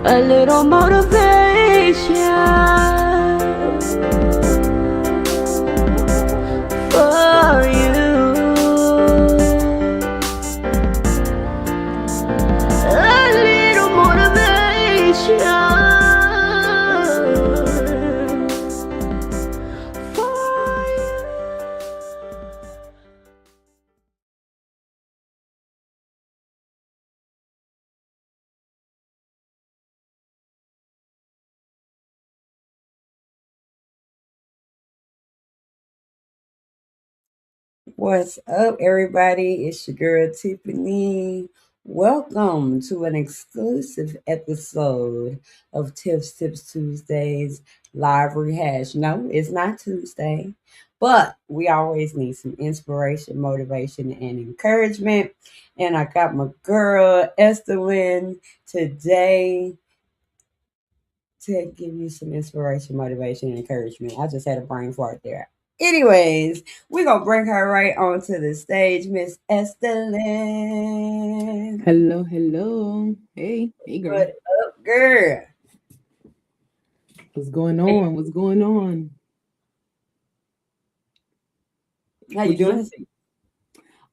A little motivation for you. A little motivation for you. What's up, everybody? It's your girl Tiphani. Welcome to an exclusive episode of Tips Tuesdays live rehash. No, it's not Tuesday, but we always need some inspiration, motivation, and encouragement. And I got my girl Estherlin today to give you some inspiration, motivation, and encouragement. I just had a brain fart there. Anyways, we're gonna bring her right onto the stage, Miss Estherlin. Hello, hello. Hey, girl. What up, girl? What's going on? What's going on? How you doing?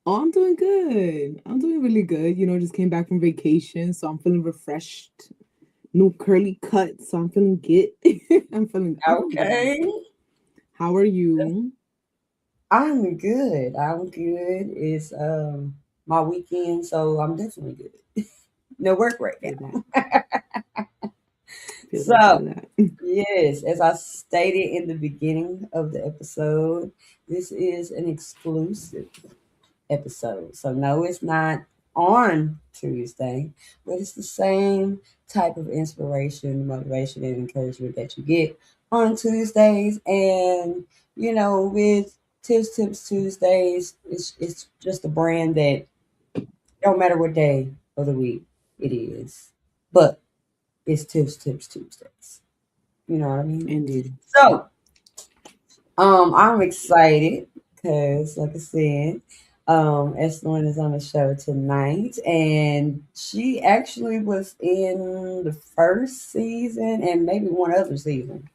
Oh, I'm doing good. I'm doing really good. Just came back from vacation, so I'm feeling refreshed. No curly cut, so I'm feeling good. I'm feeling Okay. good. How are you? I'm good. I'm good. It's my weekend, so I'm definitely good. No work right now. So, yes, as I stated in the beginning of the episode, this is an exclusive episode. So, no, it's not on Tuesday, but it's the same type of inspiration, motivation, and encouragement that you get on Tuesdays. And, with Tips Tuesdays, it's just a brand that don't matter what day of the week it is, but it's Tips Tuesdays. You know what I mean? Indeed. So, I'm excited because, like I said, Estherlin is on the show tonight, and she actually was in the first season and maybe one other season.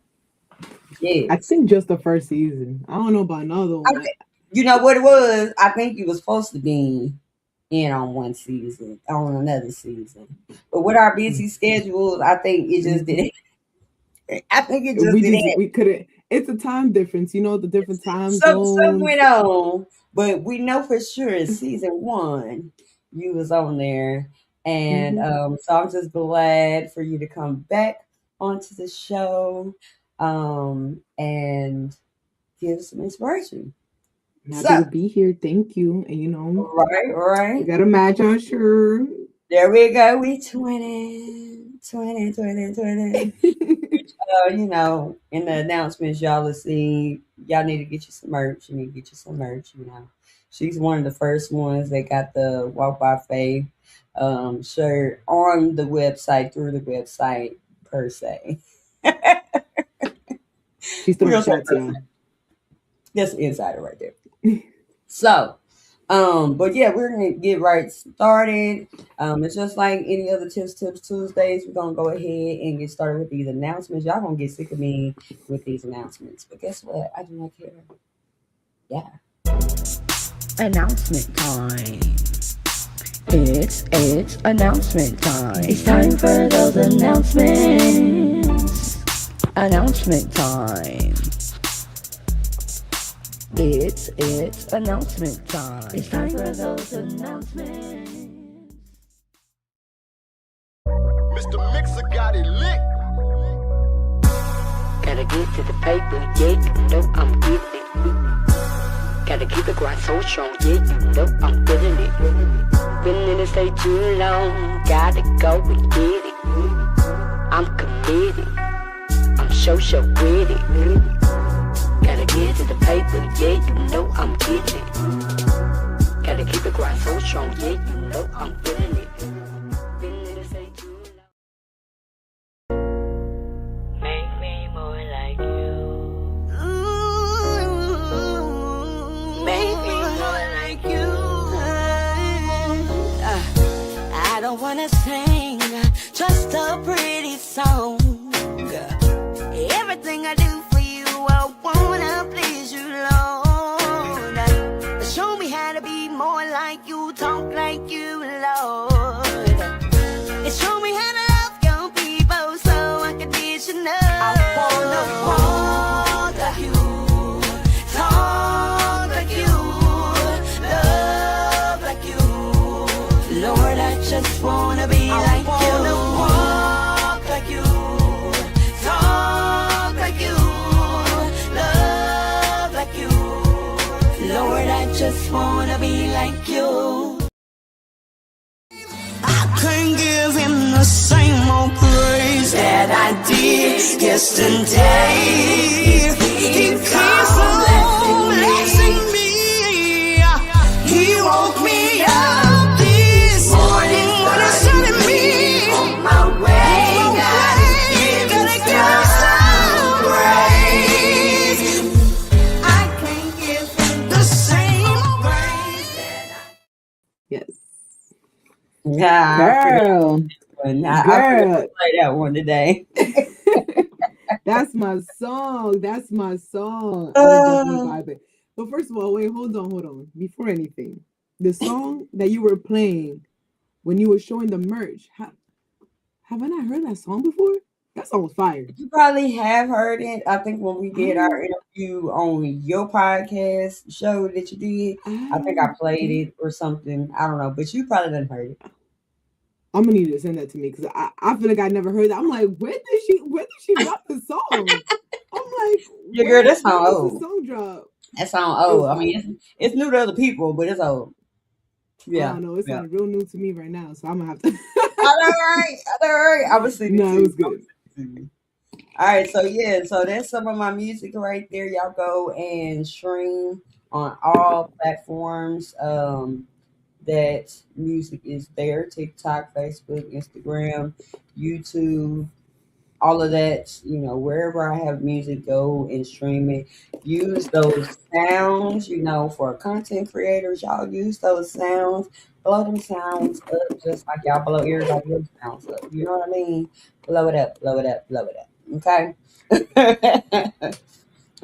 I Yes, think just the first season. I don't know about another one. you know what it was? I think you was supposed to be in on one season, on another season, but with our busy schedules, I think it just didn't. I think it just didn't. We couldn't. It's a time difference, the different time Some zones. went on, but we know for sure in season one you was on there, and Hmm. so I'm just glad for you to come back onto the show, and give some inspiration. I'm happy So to be here. Thank you. And right, we right. got a match on shirt. There we go. We 20. In the announcements, y'all will see, y'all need to get you some merch. You need to get you some merch. She's one of the first ones that got the Walk by Faith shirt on the website, through the website, per se. She's We're throwing going to say shots, per se. y'all. That's the insider right there. So, but yeah, we're gonna get right started. It's just like any other Tips Tuesdays. We're gonna go ahead and get started with these announcements. Y'all gonna get sick of me with these announcements, but guess what? I do not care. Yeah. Announcement time. It's announcement time. It's time for those announcements. Announcement time. It's announcement time. It's time for those announcements. Mr. Mixer got it lit. Gotta get to the paper, yeah, you know I'm getting it. Gotta keep the grind so strong, yeah, you know I'm feeling it. Been in the state too long, gotta go and get it. I'm committed, I'm so with it. Gotta get to the paper, yeah, you know I'm getting it. Gotta keep the grind so strong, yeah, you know I'm feeling it. Been in the state too long. Make me more like you. Make me more like you. I don't wanna sing just a pretty song. Everything I do for you, I wanna please you, Lord. Show me how to be more like you, talk like you, Lord. And show me how to love your people so unconditional. I wanna walk like you, talk like you, love like you. Lord, I just wanna be like you. I wanna walk like you, talk like you, love like you. Lord, I just wanna be like you. I can't give him the same old praise that I did yesterday. He keeps on blessing me. He woke me up this morning when he started me on my way. Gotta give him some praise. I can't give him the same praise that Yes. Yeah, I forgot Girl. one. I forgot to Girl. play that one today. That's my song. That's my song. I was definitely Uh, vibing. But first of all, wait, hold on. Before anything, the song that you were playing when you were showing the merch, have I not heard that song before? That song was fire. you probably have heard it. I think when we did our Oh, interview on your podcast show that you did, I think I I played did. it or something. I don't know, but you probably didn't heard it. I'm gonna need you to send that to me because I feel like I never heard that. I'm like, when did she drop the song? I'm like, Yeah, girl, that when song does the old. song drop? That song It was old. I fire. mean, it's new to other people, but it's old. I Yeah, don't know. It yeah. sounded real new to me right now, so I'm gonna have to. I know, right? I know, right? I was sending it No, to it you. was good. All right, so yeah, so that's some of my music right there. Y'all go and stream on all platforms. That music is there: TikTok, Facebook, Instagram, YouTube, all of that. Wherever I have music, go and stream it. Use those sounds. For content creators, y'all use those sounds. Blow them sounds up just like y'all blow everybody else sounds up. You know what I mean? Blow it up, blow it up, blow it up. Okay.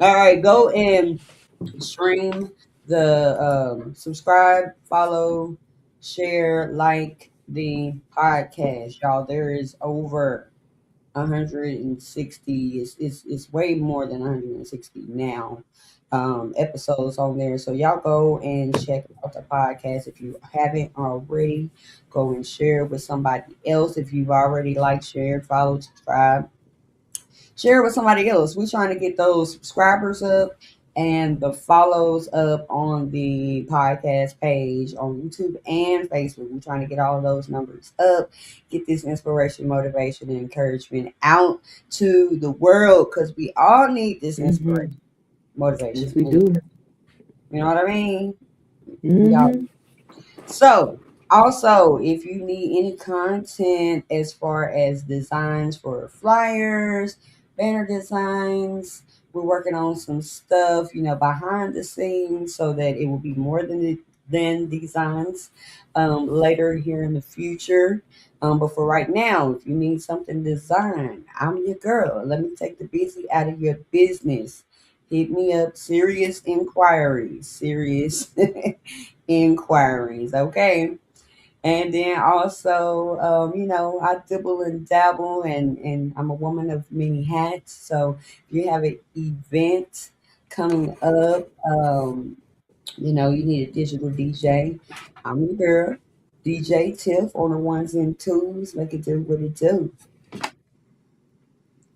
All right, go and stream the subscribe, follow, share, like the podcast, y'all. There is over 160. It's way more than 160 now. Episodes on there. So y'all go and check out the podcast if you haven't already. Go and share it with somebody else if you've already liked, shared, followed, subscribed. Share it with somebody else. We're trying to get those subscribers up and the follows up on the podcast page on YouTube and Facebook. We're trying to get all of those numbers up, get this inspiration, motivation, and encouragement out to the world because we all need this Mm-hmm. inspiration, motivation. Yes, we And, do. you know what I mean? We all Mm-hmm. so, also, if you need any content as far as designs for flyers, banner designs, we're working on some stuff, behind the scenes so that it will be more than designs later here in the future. But for right now, if you need something designed, I'm your girl. Let me take the busy out of your business. Hit me up, serious inquiries, serious inquiries, okay? And then also, I dibble and dabble, and I'm a woman of many hats. So if you have an event coming up, you need a digital DJ. I'm your girl, DJ Tiff on the ones and twos. Make it do what it do.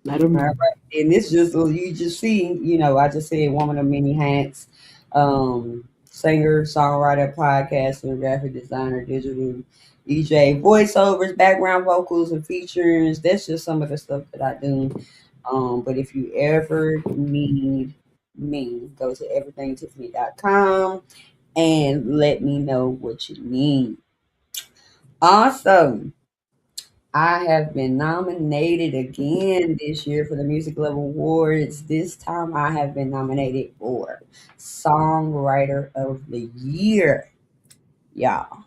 Let them All right. know. And this just you just see, I just said woman of many hats, singer, songwriter, podcaster, graphic designer, digital DJ, voiceovers, background vocals, and features. That's just some of the stuff that I do. But if you ever need me, go to everythingtiffany.com and let me know what you need. Also, I have been nominated again this year for the Music Level Awards. This time I have been nominated for Songwriter of the Year. Y'all.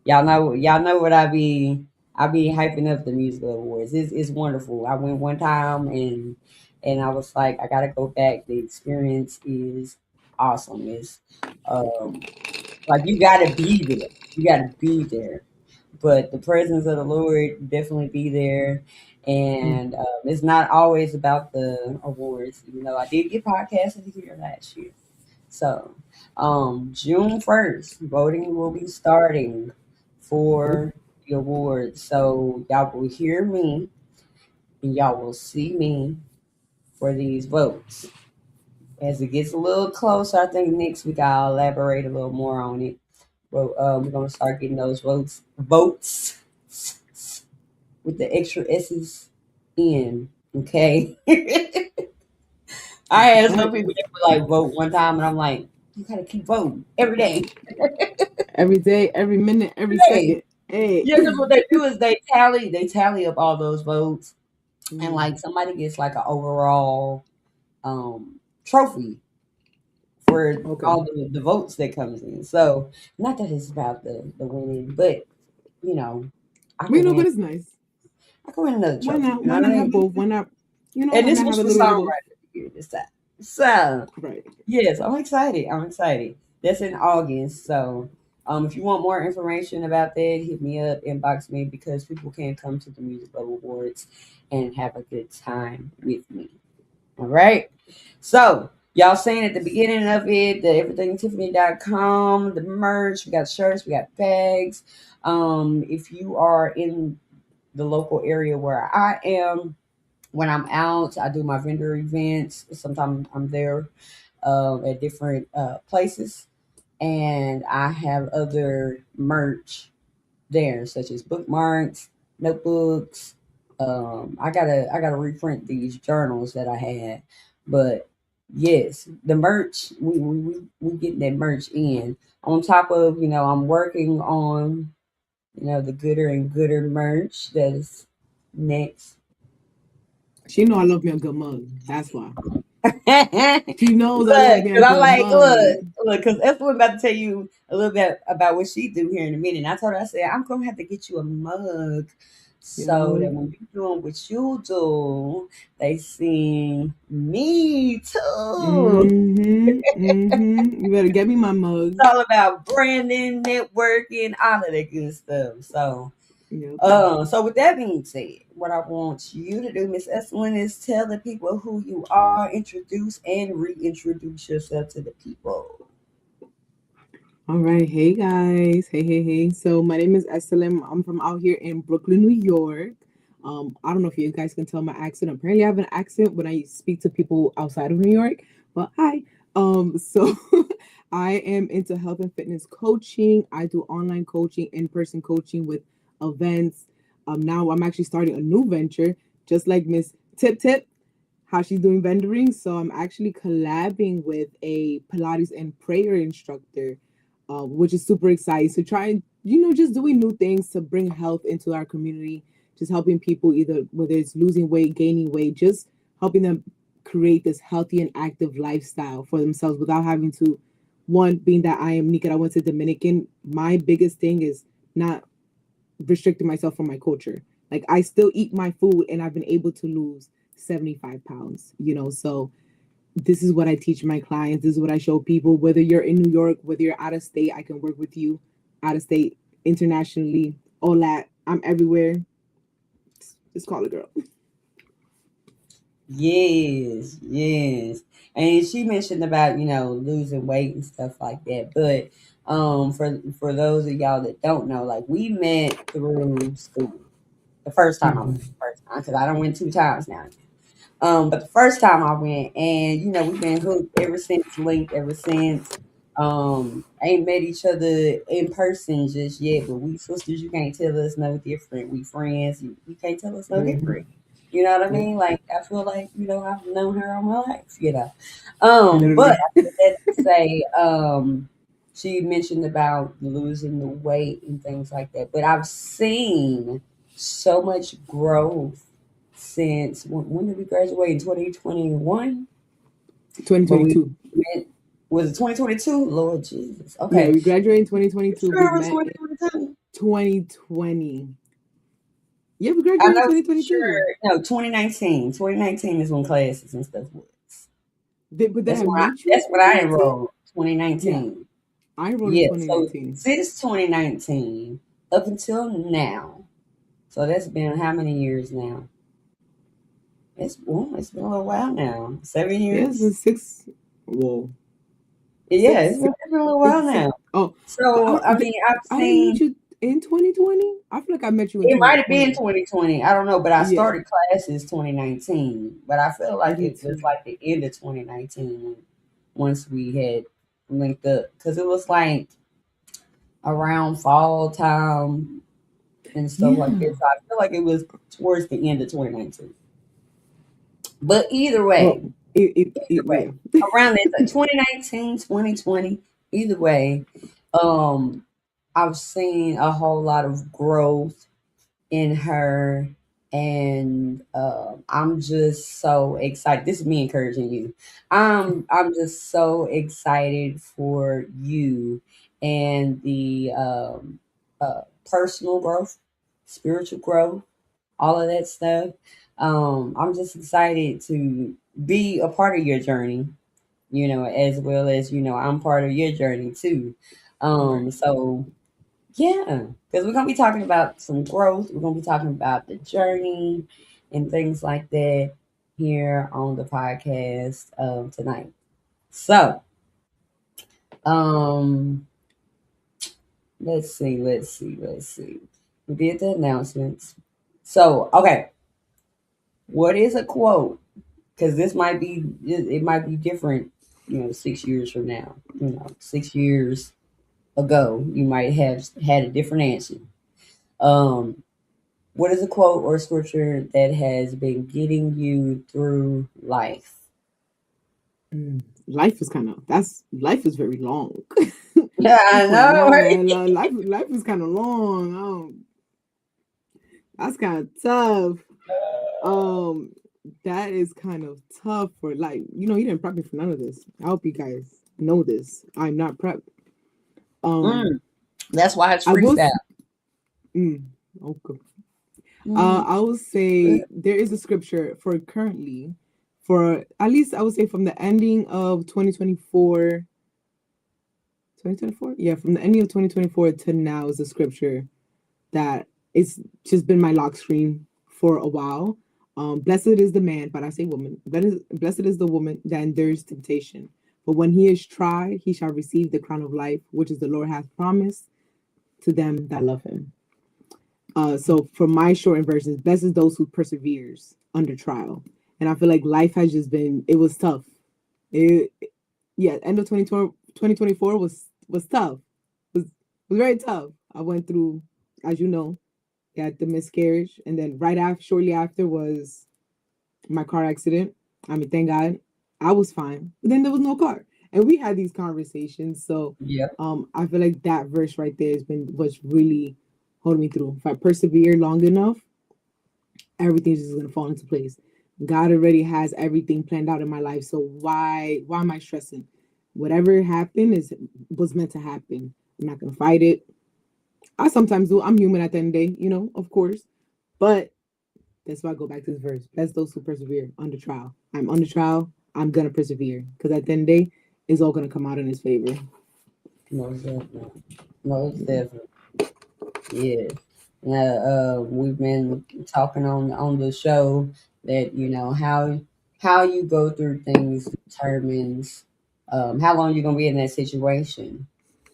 Y'all know what I be hyping up the Music Level Awards. It's wonderful. I went one time and I was like, I gotta go back. The experience is awesome. It's um like you gotta be there. You gotta be there, but the presence of the Lord definitely be there. Mm. And it's not always about the awards. I did get podcast of the year last year. So June 1st, voting will be starting Oh, for the awards. So y'all will hear me and y'all will see me for these votes. As it gets a little closer, I think next week I'll elaborate a little more on it. But we're gonna start getting those votes with the extra S's in. Okay. I that's a had some fact. people that would like vote one time, and I'm like, you gotta keep voting every day. Every day, every minute, every Hey, second. Hey. yeah, because what they do is they tally up all those votes, and Mm. like somebody gets like an overall trophy for Okay. all the votes that comes in. So not that it's about the winning, but you know, I Well, could win but it's nice. I could win another Why trophy. not? You know Why what I not have mean? both? Why not? And Why this not was have a for little bit of both? songwriter of the year this time. So Right. yes, I'm excited. I'm excited. That's in August. So if you want more information about that, hit me up, inbox me because people can come to the Music Level Awards and have a good time with me. All right. So y'all saying at the beginning of it, the everythingtiffany.com, the merch, we got shirts, we got bags. If you are in the local area where I am, when I'm out, I do my vendor events. Sometimes I'm there at different places, and I have other merch there, such as bookmarks, notebooks. I gotta reprint these journals that I had, but yes, the merch we getting that merch in. On top of I'm working on the gooder and gooder merch that is next. She know I love me a good mug. That's why. Look, She knows I love me a because I'm good like, mug. because Estherlin about to tell you a little bit about what she do here in a minute. And I told her, I said, I'm gonna have to get you a mug so that Yo. when you doing what you do, they see me too. Mm-hmm. Mm-hmm. You better get me my mug. It's all about branding, networking, all of that good stuff. So, Yep. So with that being said, what I want you to do, Miss Estherlin, is tell the people who you are, introduce and reintroduce yourself to the people. All right. Hey guys. Hey. So my name is Estherlin. I'm from out here in Brooklyn, New York. I don't know if you guys can tell my accent. Apparently I have an accent when I speak to people outside of New York. But hi. So I am into health and fitness coaching. I do online coaching, in-person coaching with events. Now I'm actually starting a new venture, just like Miss Tip, how she's doing vendoring. So I'm actually collabing with a Pilates and prayer instructor, which is super exciting. So trying, just doing new things to bring health into our community, just helping people either whether it's losing weight, gaining weight, just helping them create this healthy and active lifestyle for themselves without having to, one, being that I am Nika, I went to Dominican. My biggest thing is not restricting myself from my culture. Like I still eat my food and I've been able to lose 75 pounds, so this is what I teach my clients. This is what I show people. Whether you're in New York, whether you're out of state, I can work with you out of state, internationally, all that. I'm everywhere. Just call a girl. Yes. And she mentioned about, losing weight and stuff like that. But for those of y'all that don't know, like we met through school. The first time I went, because I don't went 2 times now. But the first time I went, and we've been hooked ever since, linked ever since. Ain't met each other in person just yet, but we sisters. You can't tell us no different. We friends. You can't tell us no different. You know what I Yep. mean? Like I feel like I've known her all my life. But Literally. I said that to say, she mentioned about losing the weight and things like that. But I've seen so much growth since when did we graduate in 2021? But we 2022. met, was it 2022? Lord Jesus. Yeah, Okay. we graduated in 2022. We Sure it was met in 2022. 2020. Yeah, we I graduated in know for 2022. sure. No, 2019. 2019 is when classes and stuff was. But did That's I when I meet you in that's when I 2019? enrolled. Yeah, 2019. I enrolled in Yeah. So 2019. since 2019 up until now. So that's been how many years now? It's been a little while now. 7 Yeah, it's been years. six. Whoa, Yeah, six. it's been a little while It's six. now. Oh, but So I mean, I've I didn't meet seen you in 2020. I feel like I met you in it might have been 2020. 2020. I don't know, but I Yeah, started classes 2019. But I feel I like did it was too. like the end of 2019 once we had linked up because it was like around fall time and stuff like Yeah. this. So I feel like it was towards the end of 2019. But Well, either way, yeah. around this like 2019, 2020, either way, um, I've seen a whole lot of growth in her, and I'm just so excited. This is me encouraging you. I'm just so excited for you and the personal growth, spiritual growth, all of that stuff. I'm just excited to be a part of your journey, as well as I'm part of your journey too. Right. So yeah, because we're gonna be talking about some growth. We're gonna be talking about the journey and things like that here on the podcast tonight. So, um, let's see. We did the announcements. So, okay, what is a quote? Because it might be different. 6 years from now. 6 years ago, you might have had a different answer. Um, What is a quote or scripture that has been getting you through life? Life is life is very long. Yeah, I For know, right? life is kind of long. That's kind of tough. Um, that is kind of tough for you didn't prep me for none of this. I hope you guys know this. I'm not prepped. Um, Mm, that's why it's I will. freestyle. Mm, okay. Mm, I will say there is a scripture for currently, for at least I would say from the ending of 2024. 2024? Yeah, from the ending of 2024 to now is a scripture that it's just been my lock screen for a while. Blessed is the man, but I say woman. Blessed is the woman that endures temptation. But when he is tried, he shall receive the crown of life, which is the Lord hath promised to them that love him. So for my shortened versions, blessed is those who perseveres under trial. And I feel like life has just been, it was tough. End of 2024 was tough. Was very tough. I went through, as you know, got the miscarriage, and then shortly after was my car accident. I mean, thank God, I was fine. But then there was no car, and we had these conversations. So, Yeah. I feel like that verse right there was really holding me through. If I persevere long enough, everything's just gonna fall into place. God already has everything planned out in my life. So why am I stressing? Whatever happened was meant to happen. I'm not gonna fight it. I sometimes do. I'm human at the end of the day, of course. But that's why I go back to this verse. Bless those who persevere under trial. I'm under trial. I'm gonna persevere. Because at the end of the day, it's all gonna come out in his favor. Most definitely. Most definitely. Yes. We've been talking on the show that how you go through things determines how long you're gonna be in that situation.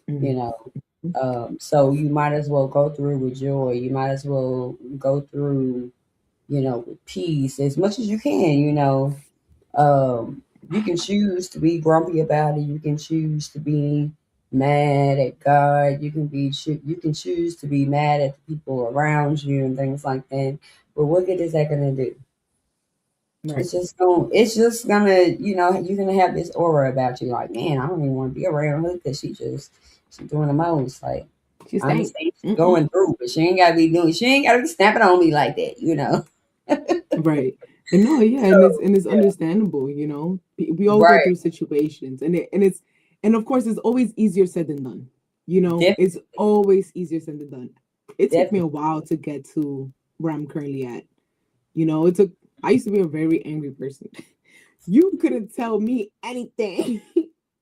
You know, so you might as well go through with joy. You might as well go through, with peace as much as you can. You can choose to be grumpy about it. You can choose to be mad at God. You can choose to be mad at the people around you and things like that. But what good is that gonna do? Right. It's just gonna, you're gonna have this aura about you, like, man, I don't even want to be around her because she's doing the most. Like, She's I ain't saying, saying she's going through, but she ain't gotta be snapping on me like that. right. And no, yeah, and So it's yeah, understandable, We all go right, through situations, and of course it's always easier said than done. It's definitely, always easier said than done. It took me a definitely, while to get to where I'm currently at. It took I used to be a very angry person. You couldn't tell me anything,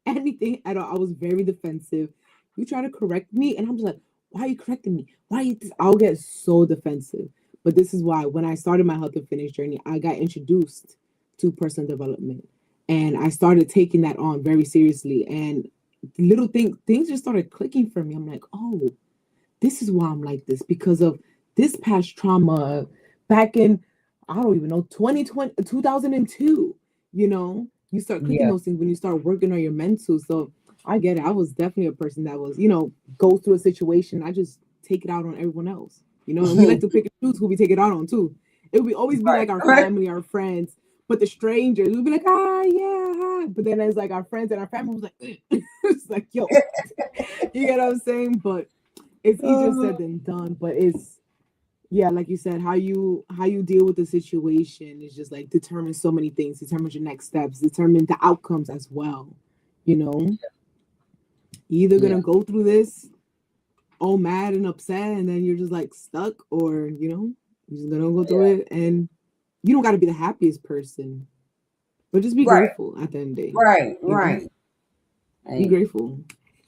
anything at all. I was very defensive. You try to correct me, and I'm just like, why are you correcting me? Why are you I'll get so defensive. But this is why when I started my health and fitness journey, I got introduced to personal development. And I started taking that on very seriously. And things just started clicking for me. I'm like, oh, this is why I'm like this because of this past trauma back in, I don't even know, 2020, 2002. You start clicking yeah, those things when you start working on your mental. So I get it. I was definitely a person that was, go through a situation. I just take it out on everyone else, and we like to pick and choose who we take it out on too. It would always be right, like our right. family, our friends, but the strangers would be like, yeah, hi. But then it's like our friends and our family was like, it's like, yo, you get what I'm saying? But it's easier Uh, said than done. But it's, yeah, like you said, how you deal with the situation is just like determines so many things, determines your next steps, determine the outcomes as well. You know, you're either yeah, gonna go through this all mad and upset, and then you're just like stuck, or you're just gonna go through yeah, it, and you don't got to be the happiest person, but just be right, grateful at the end of the day. right, You know, right. be Hey, grateful.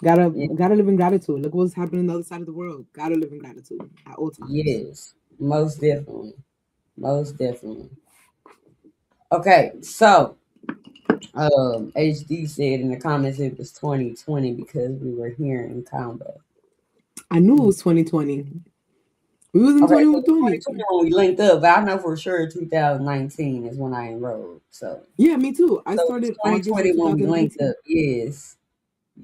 Gotta yeah, gotta live in gratitude. Look what's happening on the other side of the world. Gotta live in gratitude at all times. yes, most definitely, most definitely. Okay, so HD said in the comments it was 2020 because we were here in combo. I knew it was 2020. We was in Okay, so it was 2020. 2020 when we linked up, but I know for sure 2019 is when I enrolled. Yeah, me too. I So it was started August of 2020 when we linked 2019. up. Yes,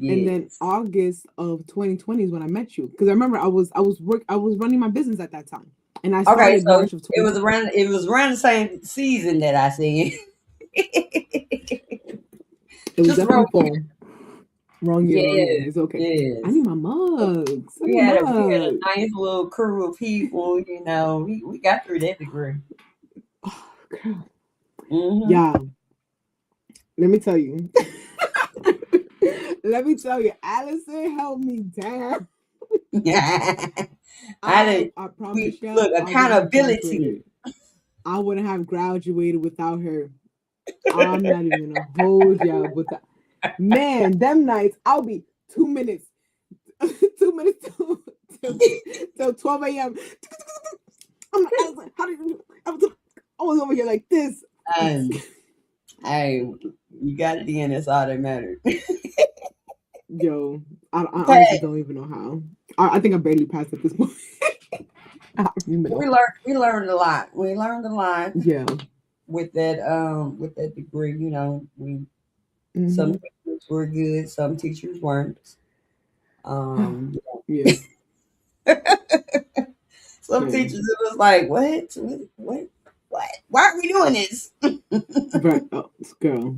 And then yes. August of 2020 is when I met you. Because I remember I was running my business at that time. And I Okay, started so March of 2020. it was around the same season that I seen. It was Just definitely wrong. fall. Wrong year, wrong year. Yes, It's okay. I yes. need my mugs. I We need had a mugs. nice little crew of people. We got through that degree. Oh, girl. Mm-hmm. Yeah, let me tell you. Let me tell you, Allison held me down. I did. I We promise you, look I wouldn't have accountability. graduated. I wouldn't have graduated without her. I'm not even gonna hold ya with that. Man, them nights, I'll be 2 minutes, 2 minutes till 12 a.m. I was like, how did you? I was over here like this. Hey, you got it in. That's all that mattered. Yo, I Hey, honestly don't even know how. I think I barely passed at this point. I don't even know. we learned a lot. We learned a lot Yeah. with that degree. You know, some Mm-hmm. teachers were good, some teachers weren't. Um, Yeah. some Yeah. teachers it was like, what? Why are we doing this? Right. Oh, girl.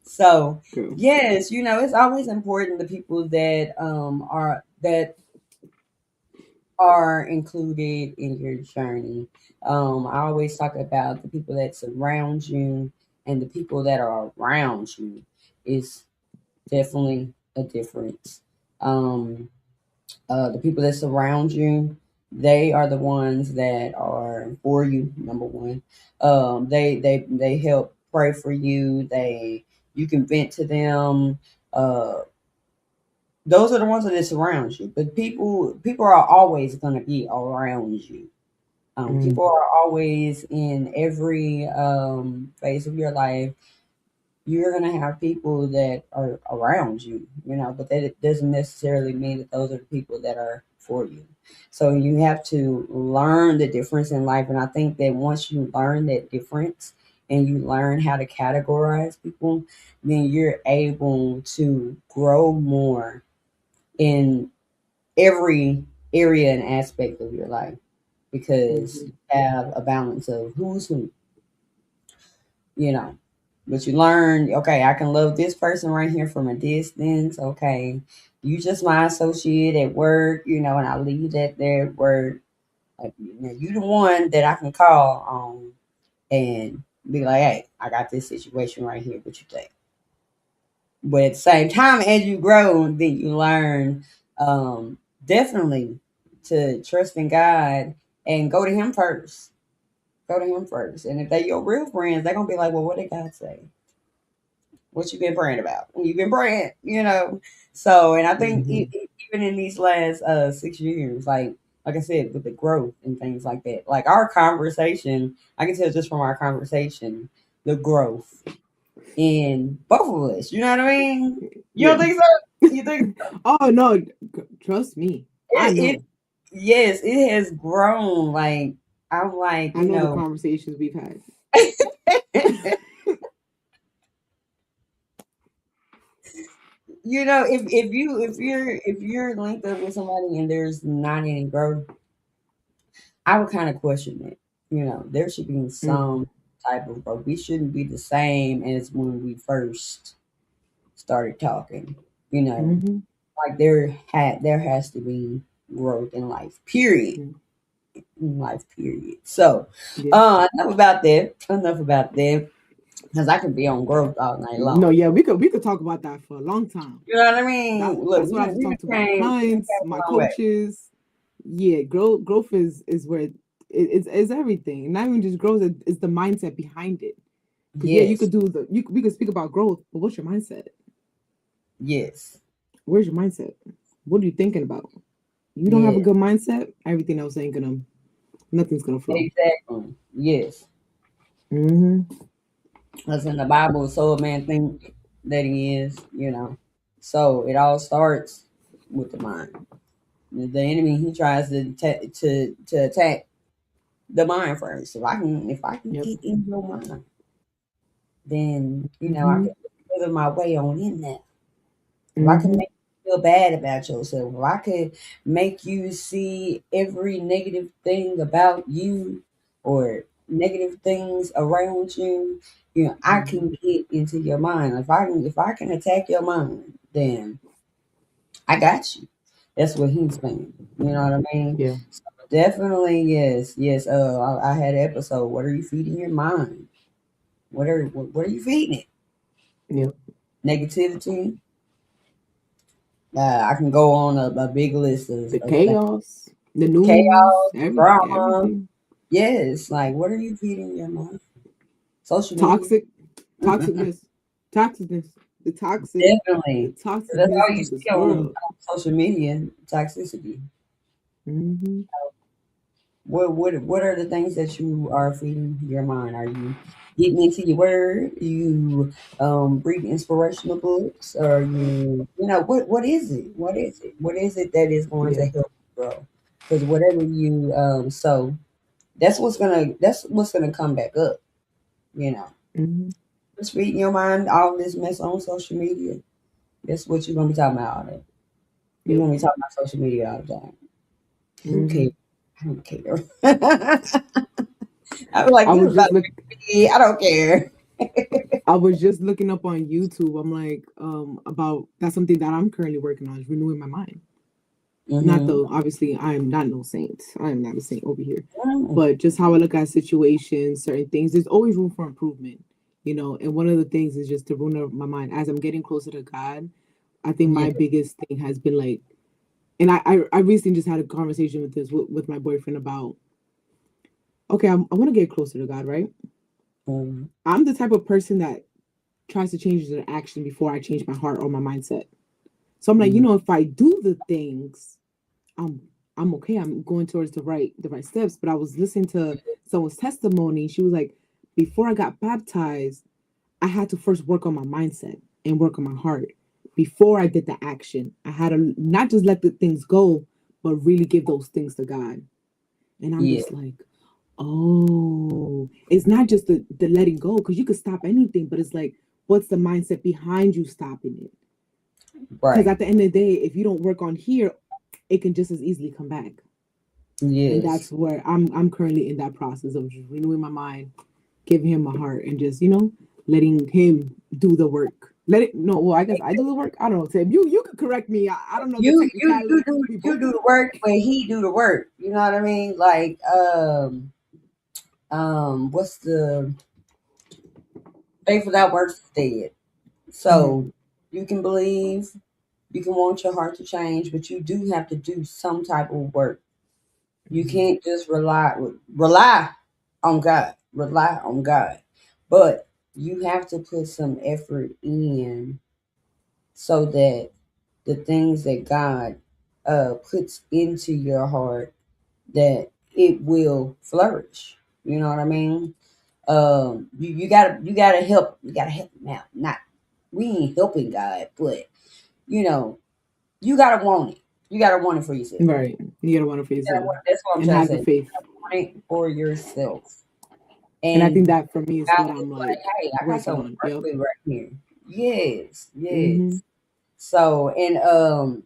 So Girl. yes, you know, it's always important the people that are included in your journey. I always talk about the people that surround you and the people that are around you is definitely a difference. Um, the people that surround you, they are the ones that are for you. Number one, they help pray for you. You can vent to them. Uh, those are the ones that surround you. But people are always going to be around you. Mm. People are always in every phase of your life. You're going to have people that are around you, you know, but that doesn't necessarily mean that those are the people that are for you. So you have to learn the difference in life. And I think that once you learn that difference and you learn how to categorize people, then you're able to grow more in every area and aspect of your life because Mm-hmm. you have a balance of who's who, you know. But you learn, okay, I can love this person right here from a distance. Okay, you just my associate at work, you know, and I leave that there at work. Like, you know, you the one that I can call on and be like, hey, I got this situation right here. What you think? But at the same time, as you grow, then you learn definitely to trust in God and go to Him first. Go to Him first. And if they your real friends, they're gonna be like, well, what did God say? What you been praying about? You've been praying, you know. So, and I think Mm-hmm. even in these last 6 years, like I said, with the growth and things like that, like our conversation, I can tell just from our conversation, the growth in both of us. You know what I mean? You don't Yeah. think so? You think Oh no, trust me. I it know. yes, it has grown. Like I'm like, I know the conversations we've had. you know, if you're linked up with somebody and there's not any growth, I would kind of question it. You know, there should be Mm-hmm. some type of growth. We shouldn't be the same as when we first started talking. You know, Mm-hmm. like there has to be growth in life. Period. In life. Period. So, Yeah. enough about that. Enough about that. Because I can be on growth all night No, long. yeah, we could talk about that for a long time. You know what I mean? Look, That's what I have to talk to my we done clients, came my a long way. coaches. Yeah, growth is where it's everything. Not even just growth, it's the mindset behind it. Because yeah, you Yes. could do we could speak about growth, but what's your mindset? Yes. Where's your mindset? What are you thinking about? You don't have a Yes. good mindset, everything else ain't gonna nothing's gonna flow. Exactly. Yes. Mm-hmm. Because in the Bible, so a man think that he is, you know. So it all starts with the mind. The enemy he tries to attack the mind first. If I can Yep. get in your mind, then I Mm-hmm. can figure my way on in there. If I can Mm-hmm. make you feel bad about yourself, if I could make you see every negative thing about you or negative things around you, I Mm-hmm. can get into your mind. If I can attack your mind, then I got you. That's what he's saying. You know what I mean? Yeah. So definitely, yes, yes. I had an episode. What are you feeding your mind? What are you feeding it? Yep. Negativity. I can go on a big list The of things. chaos, the news, Chaos, drama. everything. Yes, like what are you feeding your mind? Social media. Toxic, toxicness, toxicness, the toxic, the Definitely. That's toxicness all you of see this on world. social media, toxicity. Mm-hmm. What are the things that you are feeding your mind? Are you getting into your word? You reading inspirational books? Or what is it? What is it? What is it that is going to Yeah. help you grow? Because whatever you sow, that's what's gonna come back up. You know, Mm-hmm. just reading your mind, all this mess on social media. That's what you're gonna be talking about all day. You're Yep. gonna be talking about social media all the time. Who Mm-hmm. cares? I don't care. I'm like, I this is was about just look. me. I don't care. I was just looking up on YouTube. I'm like, about that's something that I'm currently working on is renewing my mind. Not Mm-hmm. though, obviously, I am not no saint. I am not a saint over here. But just how I look at situations, certain things, there's always room for improvement, you know. And one of the things is just to renew my mind as I'm getting closer to God. I think Yeah. my biggest thing has been like, and I recently just had a conversation with this with my boyfriend about, okay, I want to get closer to God, right? Mm-hmm. I'm the type of person that tries to change their action before I change my heart or my mindset. So I'm like, if I do the things, I'm I'm okay. I'm going towards the right steps. But I was listening to someone's testimony. She was like, before I got baptized, I had to first work on my mindset and work on my heart before I did the action. I had to not just let the things go, but really give those things to God. And I'm Yeah. just like, oh, it's not just the letting go, because you could stop anything, but it's like, what's the mindset behind you stopping it? Because Right. at the end of the day, if you don't work on here, it can just as easily come back. And Yes. that's where I'm currently in that process of just renewing my mind, giving him my heart, and just letting him do the work. Let it no. Well, I guess I do the work. I don't know, Tim. You could correct me. I don't know the You technicality. do We you both do do the the work. work, but he do the work. You know what I mean? Like what's the faith without works is dead. Mm-hmm. So you can believe, you can want your heart to change, but you do have to do some type of work. You Mm-hmm. can't just rely on God. Rely on God. But you have to put some effort in so that the things that God puts into your heart, that it will flourish. You know what I mean? You gotta help him out. Not we ain't helping God, but you know, you gotta want it. You gotta want it for yourself. Right. You gotta want it for yourself That's what I'm and trying to have say. the You faith. gotta want it for yourself. And I think And that for me is God what is I'm like, like hey, I got working something to on. work Yep. with right here. Yes, Mm-hmm. yes. So, and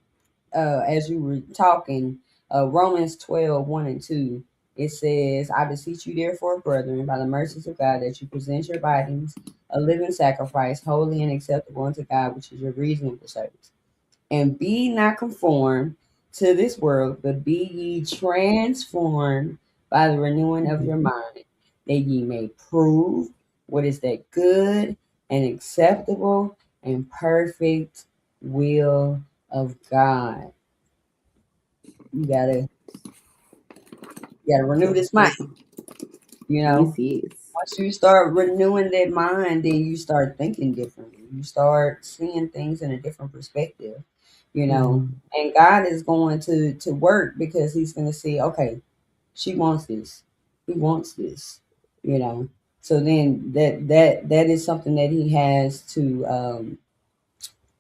as you were talking, Romans 12:1 and 2, it says, I beseech you, therefore, brethren, by the mercies of God, that you present your bodies a living sacrifice, holy and acceptable unto God, which is your reasonable service. And be not conformed to this world, but be ye transformed by the renewing of Mm-hmm. your mind, that ye may prove what is that good and acceptable and perfect will of God. You gotta renew Gotta this mind. work on. You Yes, know, yes. once you start renewing that mind, then you start thinking differently. You start seeing things in a different perspective. You know, Mm-hmm. and God is going to work because He's going to see, okay, she wants this, He wants this. You know, so then that is something that He has to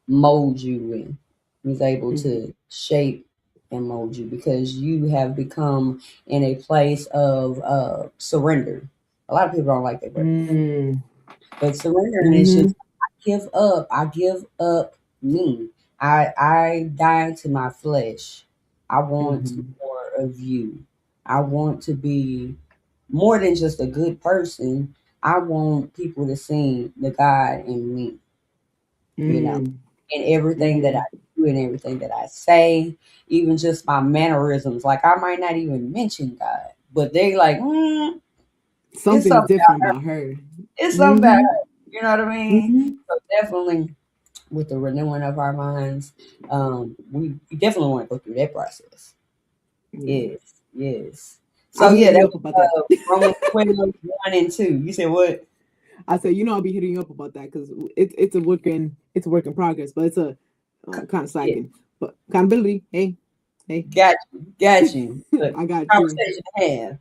mold you in. He's able Mm-hmm. to shape and mold you because you have become in a place of surrender. A lot of people don't like that word, Mm-hmm. but surrendering is Mm-hmm. just I give up. I give up me. I die to my flesh. I want Mm-hmm. more of you. I want to be more than just a good person. I want people to see the God in me, you know, in everything that I Mm-hmm. do and everything that I say, even just my mannerisms. Like I might not even mention God, but they like, it's Something is something different about her. about her. It's something about Mm-hmm. her. You know what I mean? Mm-hmm. So definitely with the renewing of our minds, we definitely want to go through that process. Yeah. Yes, yes. I'll So be yeah, hitting you that up about that. was Romans 12:1 and 2. You said what? I said, I'll be hitting you up about that because it's a work in progress, but it's a kind of Yeah. slacking. But accountability, hey. Hey, Got you. Look, I got you. conversation to have.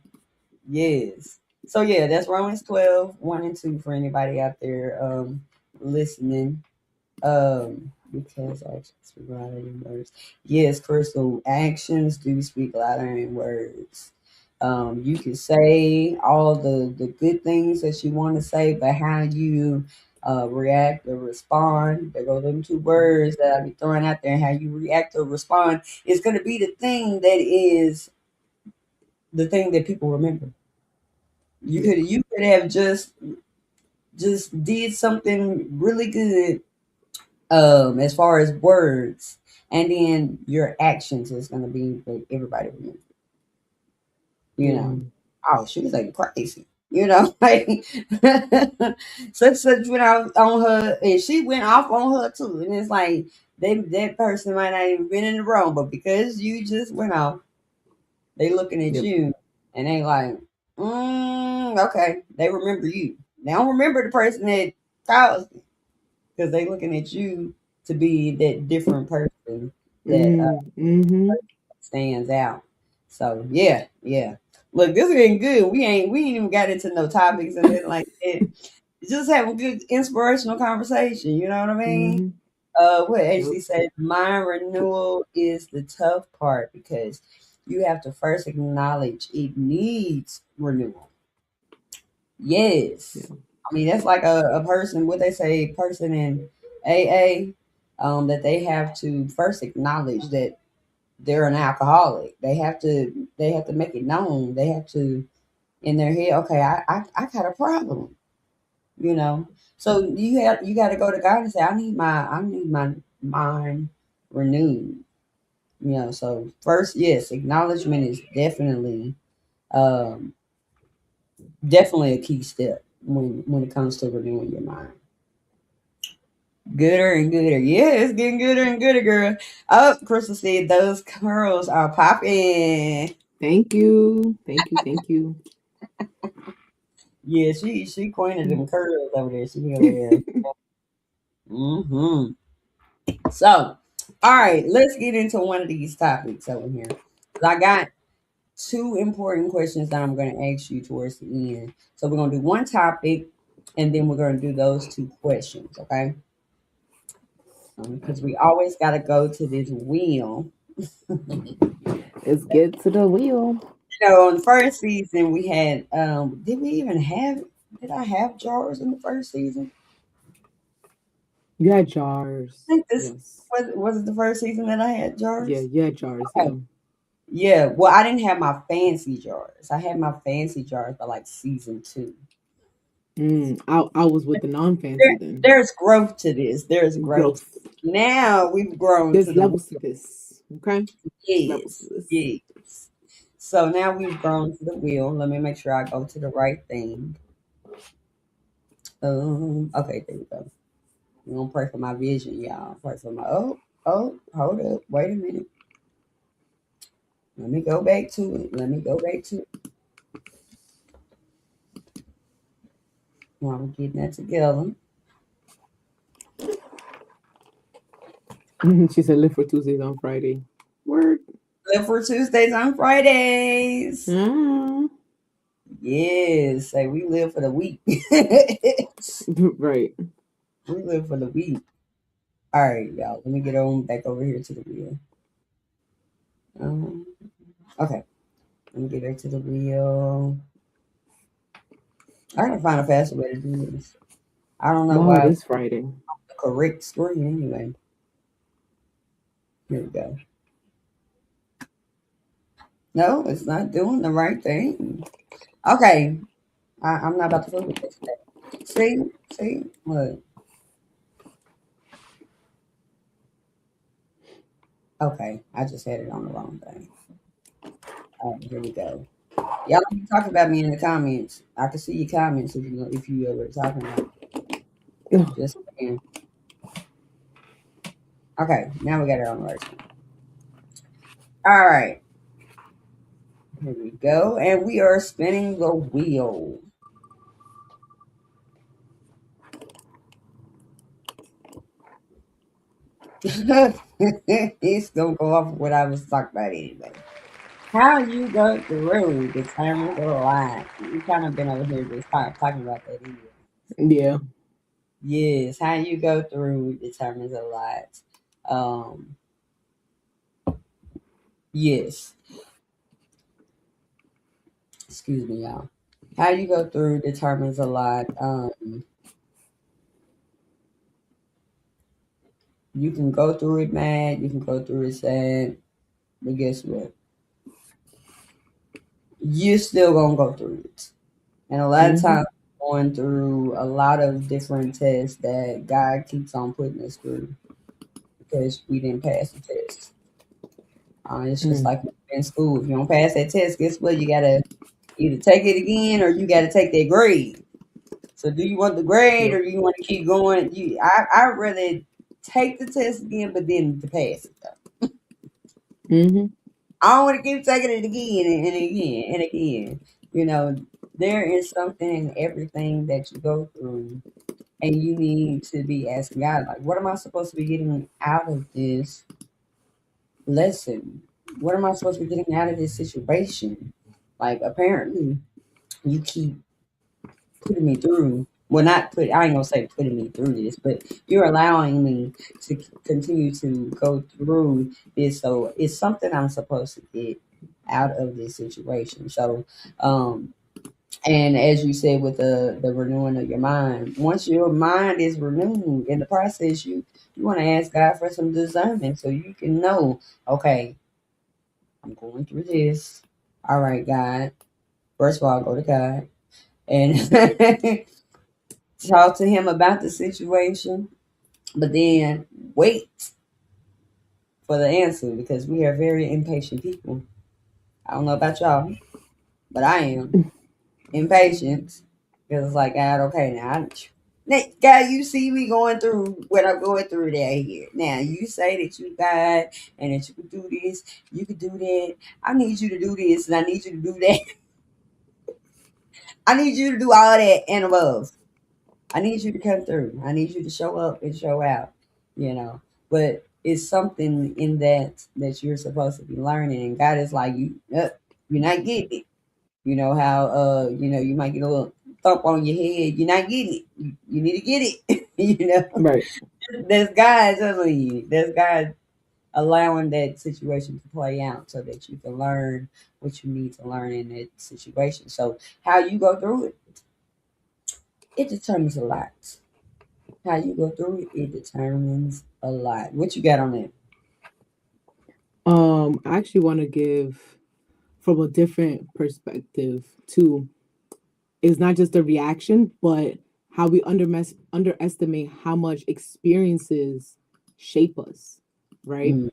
Yes. So yeah, that's Romans 12, 1 and 2 for anybody out there listening. Because actions speak louder than words. Yes, Crystal, actions do speak louder than words. You can say all the good things that you want to say, but how you react or respond, there go them two words that I be throwing out there, how you react or respond is going to be the thing that people remember. Yeah. You could have just did something really good as far as words, and then your actions is going to be what everybody remembers. You know, Mm. oh, she was like crazy. You know, like such went out on her, and she went off on her too. And it's like that person might not even been in the wrong, but because you just went off, they looking at Yep. you, and they like, okay, they remember you. They don't remember the person that caused it because they looking at you to be that different person that Mm-hmm. stands out. So yeah, yeah. Look, this is getting good. We ain't even got into no topics and nothing like that. Just have a good inspirational conversation. You know what I mean? Mm-hmm. What Yep. actually said, mind renewal is the tough part because you have to first acknowledge it needs renewal. Yes. Yeah. I mean, that's like a person, what they say, person in AA, that they have to first acknowledge that they're an alcoholic. They have to make it known. They have to in their head, okay, I got a problem, you know. So you got to go to God and say, I need my mind renewed, you know. So first, yes, acknowledgement is um definitely a key step when it comes to renewing your mind. Gooder and gooder. Yeah, it's getting gooder and gooder, girl. Oh, Crystal said those curls are popping. Thank you. Thank you. Thank you. Yeah, she queen of them curls over there. She hilarious. Mm-hmm. So, all right, let's get into one of these topics over here. 'Cause I got two important questions that I'm going to ask you towards the end. So we're going to do one topic, and then we're going to do those two questions, okay? Because we always got to go to this wheel. Let's get to the wheel. You know, on the first season we had did I have jars in the first season? You had I jars. think this Yes. was it the first season that I had Yeah, jars? you had jars. Okay. Yeah. Yeah, well, I didn't have my fancy jars. I had my fancy jars by like season two. I was with the non-fancy There, then. there's growth to this. There's growth. Growth. Now we've grown to There's the levels to this. Okay. There's levels to yes, this. yes. So now we've grown to the wheel. Let me make sure I go to the right thing. Okay, there we go. We're gonna pray for my vision, y'all. Pray for my hold up. Wait a minute. Let me go back to it. Let me go back to it. While we're getting that together. She said live for Tuesdays on Friday. Word. Live for Tuesdays on Fridays. Ah. Yes, say we live for the week. we Right. live for the week. All right, y'all. Let me get on back over here to the wheel. Um, okay, let me get back to the wheel. I gotta find a faster way to do this. I don't know Wow, it why is Friday. the correct screen anyway. Here we go. No, it's not doing the right thing. Okay, I'm not about to fool with this. See, look. Okay, I just had it on the wrong thing. All right, here we go. Y'all keep talking about me in the comments. I can see your comments if you ever talking about Ugh. just saying. Okay, now we got it on the right screen. All right, here we go, and we are spinning the wheel. It's gonna go off of what I was talking about anyway. How you go through determines a lot. We kind of been over here just talking about that anyway. Yeah. Yes, how you go through determines a lot. Um, yes, excuse me, y'all. How you go through determines a lot. You can go through it mad, you can go through it sad, but guess what? You're still gonna go through it. And a lot of Mm-hmm. times going through a lot of different tests that God keeps on putting us through because we didn't pass the test. It's just Mm. like in school. If you don't pass that test, guess what? You gotta either take it again or you gotta take that grade. So do you want the grade Yep. or do you want to keep going? I'd rather take the test again, but then to pass it though. Mm-hmm. I don't want to keep taking it again and again and again. You know, there is something in everything that you go through, and you need to be asking God, like, what am I supposed to be getting out of this lesson? What am I supposed to be getting out of this situation? Like, apparently, you keep putting me through. Well, not put. I ain't gonna say putting me through this, but you're allowing me to continue to go through this. So it's something I'm supposed to get out of this situation. So, um, and as you said with the renewing of your mind, once your mind is renewed in the process, you want to ask God for some discernment so you can know, okay, I'm going through this. All right, God. First of all, go to God and talk to him about the situation, but then wait for the answer because we are very impatient people. I don't know about y'all, but I am impatient because it's like, God, okay, God, you see me going through what I'm going through there here. Now, you say that you God and that you could do this, you could do that. I need you to do this and I need you to do that. I need you to do all that and above. I need you to come through. I need you to show up and show out, you know. But it's something in that you're supposed to be learning, and God is like, you're not getting it. You know how you might get a little thump on your head. You're not getting it. You need to get it. you know, Right. there's God telling you. There's God allowing that situation to play out so that you can learn what you need to learn in that situation. So how you go through it, it determines a lot. How you go through it, it determines a lot. What you got on that? I actually want to give from a different perspective too. It's not just the reaction, but how we underestimate how much experiences shape us, right? Mm,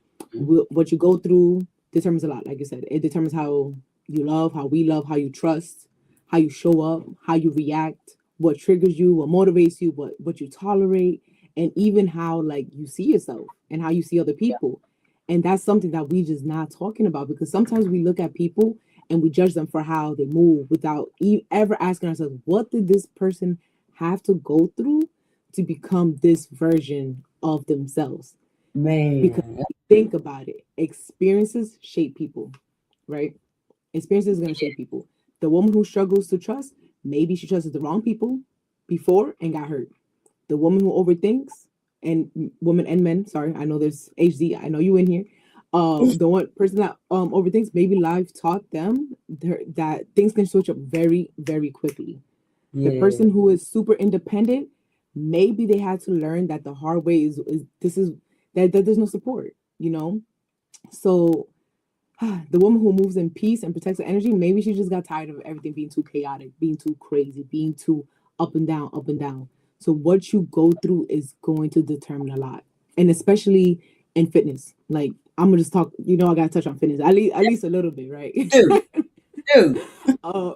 What you go through determines a lot. Like you said, it determines how you love, how we love, how you trust, how you show up, how you react, what triggers you, what motivates you, what you tolerate, and even how like you see yourself and how you see other yeah, people. And that's something that we just not talking about because sometimes we look at people and we judge them for how they move without ever asking ourselves, what did this person have to go through to become this version of themselves? Because man. think about it, experiences shape people, right? Experiences is going to shape people. The woman who struggles to trust, maybe she trusted the wrong people before and got hurt. The woman who overthinks, and women and men, sorry, I know there's HD, I know you in here. The one person that overthinks, maybe life taught them that things can switch up very, very quickly. The Yeah, person who is super independent, maybe they had to learn that the hard way is this is that there's no support, you know? So the woman who moves in peace and protects her energy, maybe she just got tired of everything being too chaotic, being too crazy, being too up and down, up and down. So what you go through is going to determine a lot. And especially in fitness. Like I'm gonna just talk, I gotta touch on fitness. At least a little bit, right? dude, dude. uh,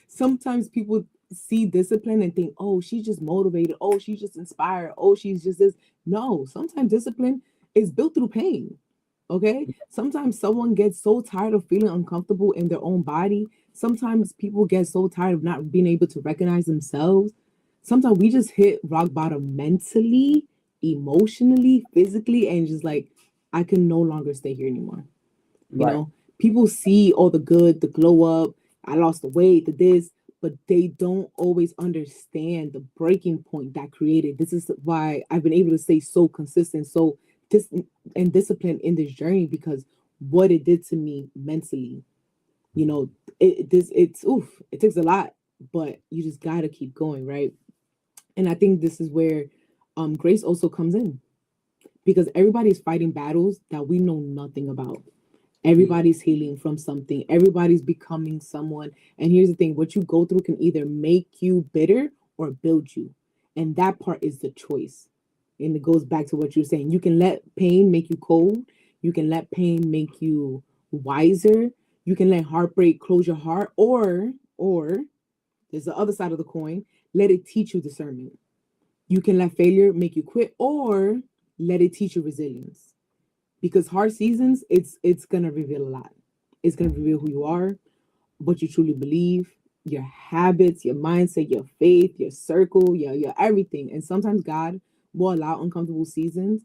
sometimes people see discipline and think, oh, she's just motivated, oh, she's just inspired, oh, she's just this. No, sometimes discipline is built through pain. Okay. Sometimes someone gets so tired of feeling uncomfortable in their own body. Sometimes people get so tired of not being able to recognize themselves. Sometimes we just hit rock bottom mentally emotionally, physically, and just like I can no longer stay here anymore. You Right. know, people see all the good, the glow up, I lost the weight, the this, but they don't always understand the breaking point that created. This is why I've been able to stay so consistent, so dis- and disciplined in this journey, because what it did to me mentally, you know, it's oof, it takes a lot, but you just gotta keep going, right? And I think this is where grace also comes in, because everybody's fighting battles that we know nothing about. Yeah. Everybody's healing from something. Everybody's becoming someone. And here's the thing, what you go through can either make you bitter or build you. And that part is the choice. And it goes back to what you're saying. You can let pain make you cold. You can let pain make you wiser. You can let heartbreak close your heart. Or there's the other side of the coin. Let it teach you discernment. You can let failure make you quit, or let it teach you resilience, because hard seasons, it's gonna reveal a lot. It's gonna reveal who you are, what you truly believe, your habits, your mindset, your faith, your circle, your everything. And sometimes God will allow uncomfortable seasons,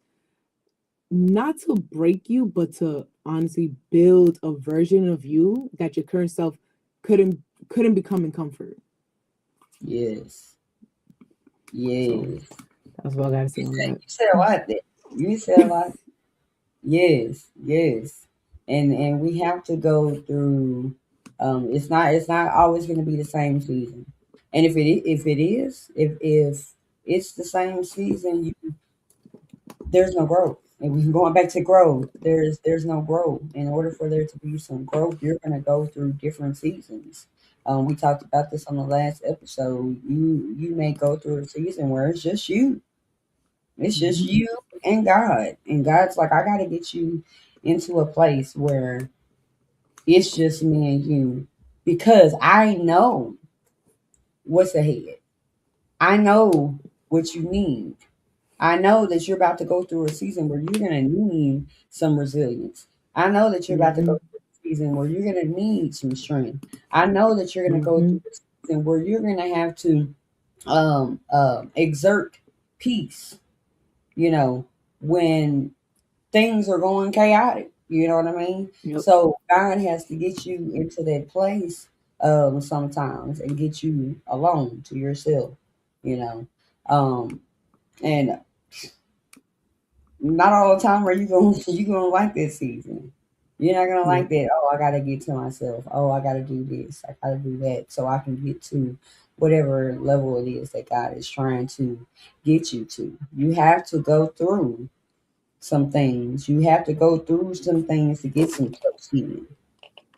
not to break you, but to honestly build a version of you that your current self couldn't become in comfort. Yes. So Yes. that's what I gotta say You on said, that. you said a lot there. You said a lot. Yes. Yes. And we have to go through. It's not always going to be the same season. And if it's the same season, there's no growth. And we going back to growth. There's no growth. In order for there to be some growth, you're going to go through different seasons. We talked about this on the last episode. You may go through a season where it's just you. It's just Mhm. you and God's like, I got to get you into a place where it's just me and you, because I know what's ahead. I know what you need. I know that you're about to go through a season where you're going to need some resilience. I know that you're about to go Mhm. through a season where you're going to need some strength. I know that you're going to go through Mhm. a season where you're going to have to exert peace, you know, when things are going chaotic. You know what I mean? Yep. So God has to get you into that place sometimes and get you alone to yourself, you know. Um, and not all the time are you going you gonna like this season. You're not gonna like Yep. that. Oh, I gotta get to myself. Oh, I gotta do this. I gotta do that, so I can get to whatever level it is that God is trying to get you to. You have to go through some things. You have to go through some things to get some close healing.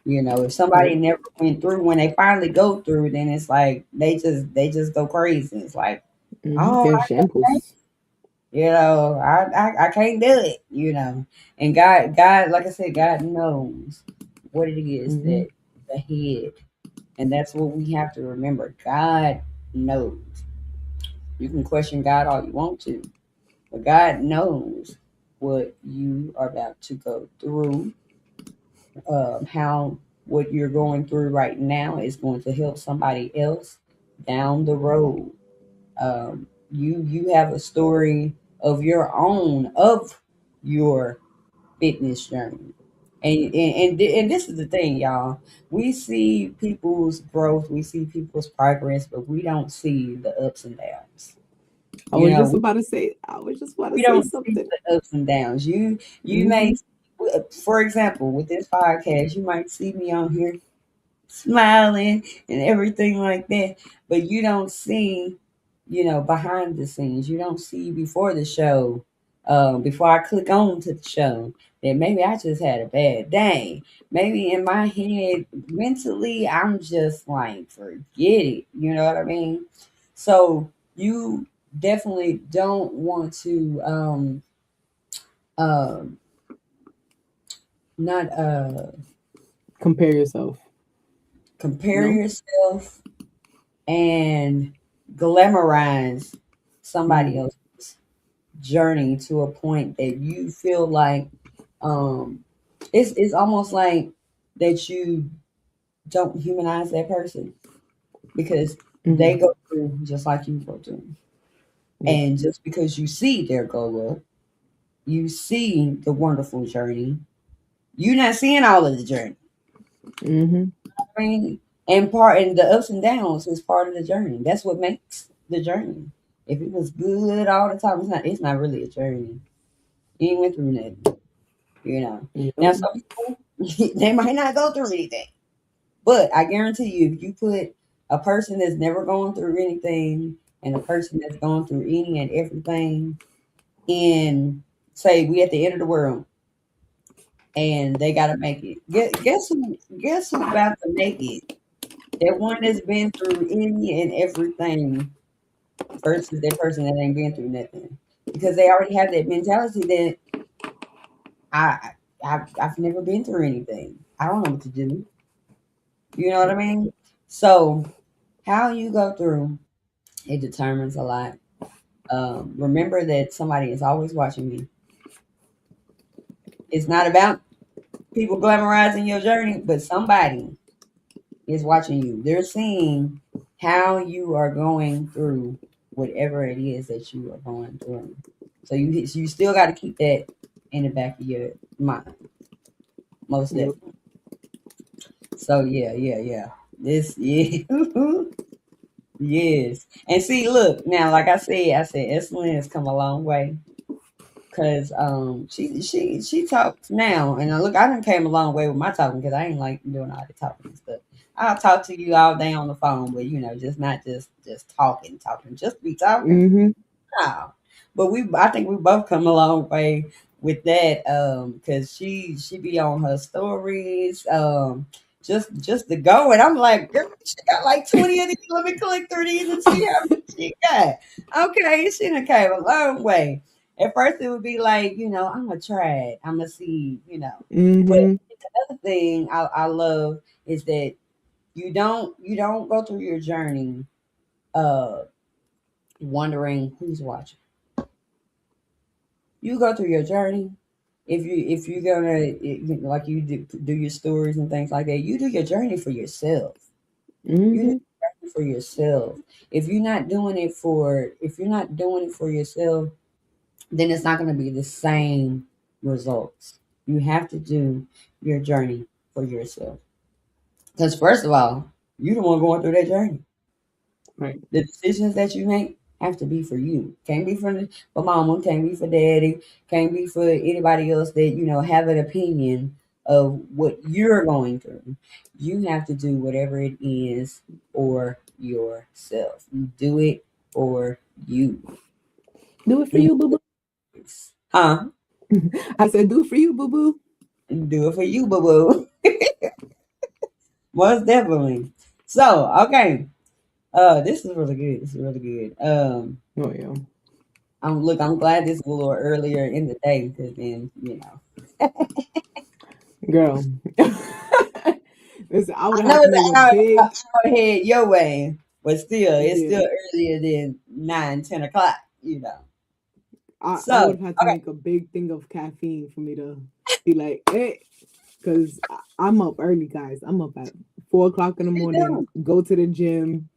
You know, if somebody Yep. never went through, when they finally go through, then it's like they just go crazy. It's like, Mhm. oh, They're I can't, shambles. I can't do it. And God, like I said, God knows what it is Mhm. that the head, and that's what we have to remember. God knows. You can question God all you want to, but God knows what you are about to go through, how what you're going through right now is going to help somebody else down the road. You have a story of your own of your fitness journey. And this is the thing, y'all. We see people's growth, we see people's progress, but we don't see the ups and downs. I You was know, just about to say. I was just about to we say don't see something. the ups and downs. You may, Mhm. for example, with this podcast, you might see me on here smiling and everything like that, but you don't see, behind the scenes. You don't see before the show, before I click on to the show, that maybe I just had a bad day. Maybe in my head, mentally, I'm just like, forget it. You know what I mean? So you definitely don't want to um not Compare yourself. compare No. yourself and glamorize somebody Mm. else's journey to a point that you feel like um it's almost like that you don't humanize that person because they Mhm. go through just like you go through. Yeah. And just because you see their glow up, you see the wonderful journey, you're not seeing all of the journey. Mm-hmm. I mean, and the ups and downs is part of the journey. That's what makes the journey. If it was good all the time, it's not really a journey. You ain't went through nothing, you know. Now Yep. some people they might not go through anything. But I guarantee you, if you put a person that's never gone through anything and a person that's gone through any and everything in, say, we at the end of the world and they gotta make it. Guess who about to make it? That one that's been through any and everything versus that person that ain't been through nothing. Because they already have that mentality that I I've never been through anything. I don't know what to do. You know what I mean? So how you go through it determines a lot. Remember that somebody is always watching you. It's not about people glamorizing your journey, but somebody is watching you. They're seeing how you are going through whatever it is that you are going through. So you still got to keep that in the back of your mind, most Yep. definitely. So yeah. This yeah. Yes. And see, look, now like I said Estherlin has come a long way. Cause she talks now, and look, I done came a long way with my talking because I ain't like doing all the talking and stuff. I'll talk to you all day on the phone, but just not just talking, just be talking. Mm-hmm. No. But I think we both come a long way with that. Cause she be on her stories, just to go, and I'm like, girl, she got like 20 of these. Let me click through these and see how many she got. Okay, she done came a long way. At first, it would be like, I'm gonna try it. I'm gonna see. But Mm-hmm. another thing I love is that you don't go through your journey, uh, wondering who's watching. You go through your journey. If you're gonna like you do your stories and things like that, you do your journey for yourself. You do Mm-hmm. your journey for yourself. If you're not doing it for yourself, then it's not going to be the same results. You have to do your journey for yourself. Because first of all, you're the one going through that journey. Right. The decisions that you make have to be for you. Can't be for mama, can't be for daddy, can't be for anybody else that, have an opinion of what you're going through. You have to do whatever it is for yourself. You do it for you. Do it for And you, boo boo. huh? I said, do it for you, boo boo. Do it for you, boo boo. Most definitely. So, okay. This is really good. This is really good. Oh yeah, I'm glad this is a little earlier in the day because then, girl. Listen, I would I have know had to make it's a an hour big. ahead your way, but still, it's Yeah, still earlier than 9, 10 o'clock. I would So, have had to okay. make a big thing of caffeine for me to be like, hey, because I'm up early, guys. I'm up at 4 o'clock in the You morning. do. Go to the gym,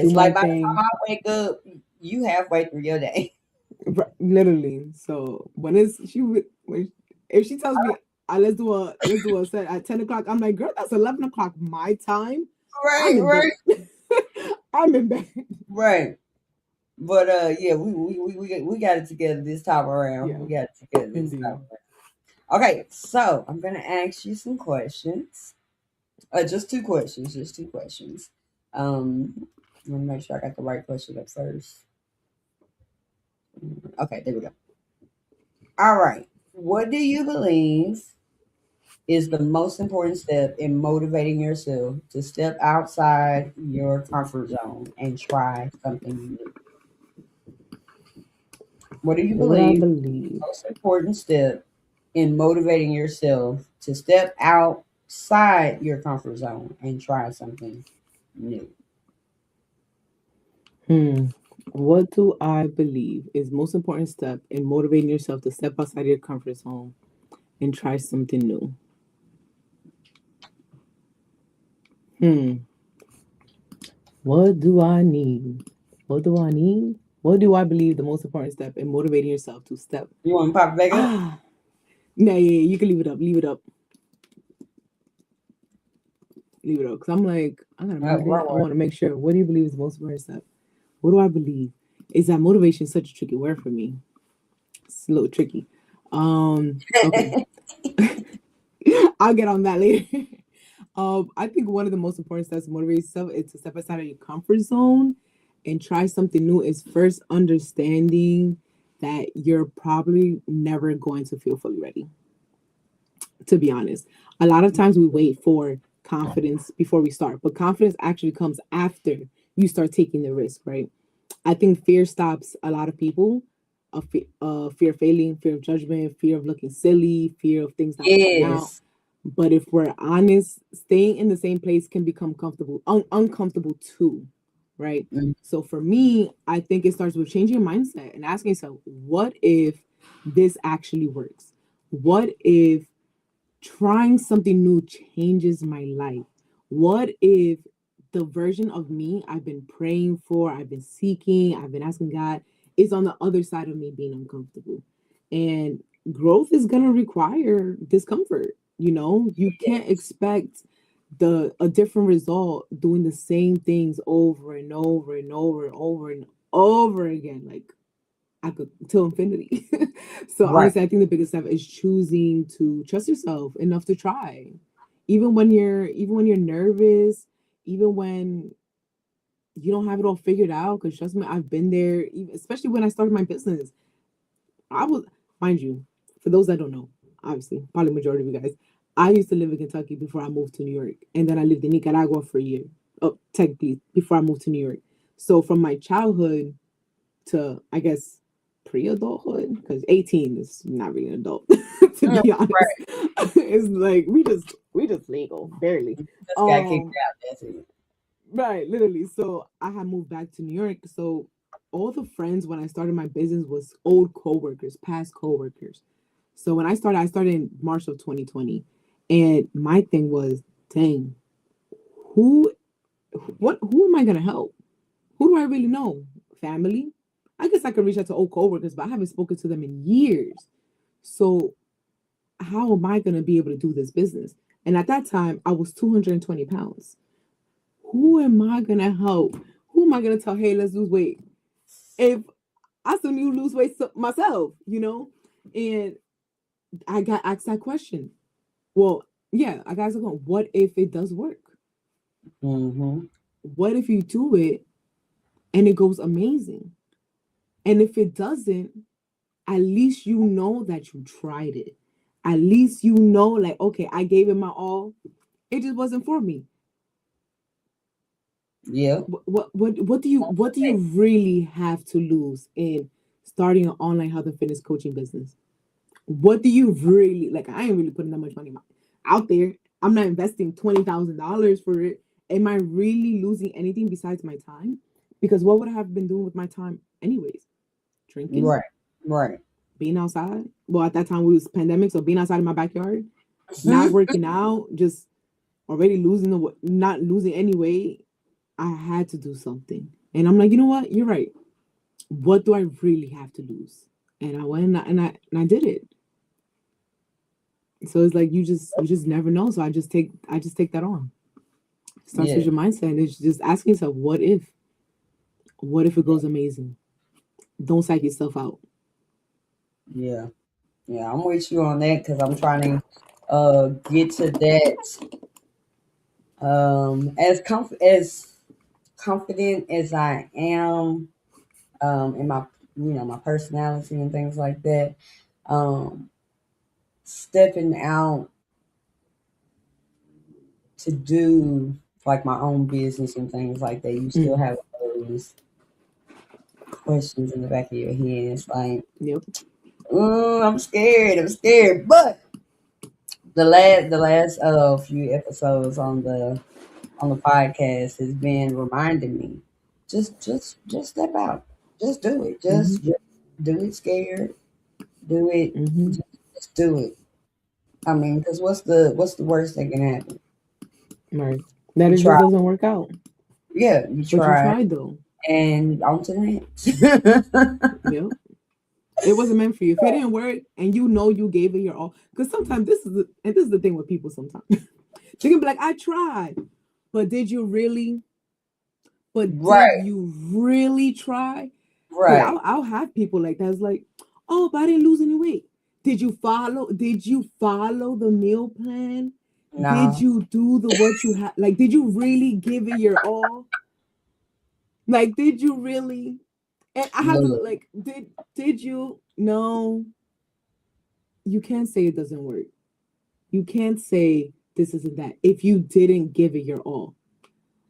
do Yes, my like by the thing. time I wake up, you halfway through your day. Literally. So when if she tells me let's do a set at 10 o'clock, I'm like, girl, that's 11 o'clock my time. I'm Right, in bed. right, I'm in bed. right. But yeah, we got it together this time around. Yeah, We got it together this time indeed. around. Okay, so I'm gonna ask you some questions. Just two questions. Just two questions. Let me make sure I got the right question up first. Okay, there we go. All right. What do you believe is the most important step in motivating yourself to step outside your comfort zone and try something new? What do you What I believe believe. most important step in motivating yourself to step outside your comfort zone and try something new? Hmm. What do I believe is most important step in motivating yourself to step outside your comfort zone and try something new? Hmm. What do I need? What do I need? What do I believe the most important step in motivating yourself to step? You want to pop it back up? Ah, no, yeah, you can leave it up. Leave it up. Leave it up. Because I'm like, I gotta move it. I Right. want to make sure. What do you believe is the most important step? What do I believe? Is that motivation such a tricky word for me? It's a little tricky. Okay. I'll get on that later. I think one of the most important steps to motivate yourself is to step outside of your comfort zone and try something new. Is first understanding that you're probably never going to feel fully ready. To be honest, a lot of times we wait for confidence before we start, but confidence actually comes after you start taking the risk, right? I think fear stops a lot of people. Fear of failing, fear of judgment, fear of looking silly, fear of things not working out. Yes. But if we're honest, staying in the same place can become comfortable, uncomfortable too, right? Mm. So for me, I think it starts with changing your mindset and asking yourself, what if this actually works? What if trying something new changes my life? What if the version of me I've been praying for, I've been seeking, I've been asking God is on the other side of me being uncomfortable? And growth is going to require discomfort. You can't Yes. expect the a different result doing the same things over and over and over and over and over again. Like I could till infinity. So Right. honestly, I think the biggest step is choosing to trust yourself enough to try. Even when you're nervous, even when you don't have it all figured out, because trust me, I've been there, especially when I started my business. I was, mind you, for those that don't know, obviously, probably majority of you guys, I used to live in Kentucky before I moved to New York. And then I lived in Nicaragua for a year. Oh, technically, before I moved to New York. So from my childhood to I guess pre-adulthood, because 18 is not really an adult to Mm. be honest. Right. It's like we just legal barely. Just got kicked um out. That's it. right, literally. So I had moved back to New York. So all the friends when I started my business was old coworkers, past coworkers. So when I started in March of 2020. And my thing was, dang, who who am I gonna help? Who do I really know? Family? I guess I could reach out to old coworkers, but I haven't spoken to them in years. So how am I going to be able to do this business? And at that time, I was 220 pounds. Who am I going to help? Who am I going to tell, hey, let's lose weight? If I still need to lose weight myself. And I got asked that question. Well, yeah, I got asked that question. What if it does work? Mm-hmm. What if you do it and it goes amazing? And if it doesn't, at least you know that you tried it. At least you know, like, okay, I gave it my all. It just wasn't for me. Yeah. What do you really have to lose in starting an online health and fitness coaching business? What do you really like? I ain't really putting that much money out there. I'm not investing $20,000 for it. Am I really losing anything besides my time? Because what would I have been doing with my time anyways? Drinking, Right. Right. being outside. Well, at that time we was pandemic, so being outside in my backyard, not working out, just already not losing any weight. I had to do something, and I'm like, you know what? You're right. What do I really have to lose? And I went and I did it. So it's like you just never know. So I just take that on. Starts with Yeah. your mindset, and it's just asking yourself, what if it goes amazing? Don't psych yourself out. Yeah. Yeah. I'm with you on that because I'm trying to get to that as confident as I am in my my personality and things like that. Um, Stepping out to do like my own business and things like that, you still Mm. have those questions in the back of your head. It's like, Yep. I'm scared. I'm scared. But the last few episodes on the podcast has been reminding me, just step out, just do it, Mm-hmm. just do it scared, do it, Mm-hmm. just do it. I mean, because what's the worst that can happen? Right. That You it try, just doesn't work out. yeah, you But you try, tried though. and on to the next. Yep. It wasn't meant for you. If it didn't work and you know you gave it your all, because sometimes this is the thing with people sometimes. They can be like, I tried, but did you really? But did Right, you really try? Because right. I'll have people like that. It's like, oh, but I didn't lose any weight. Did you follow the meal plan? Did No, you do the what you had? Like, did you really give it your all? Like, did you really? And I have to look, like, did you? No, you can't say it doesn't work. You can't say this isn't that if you didn't give it your all.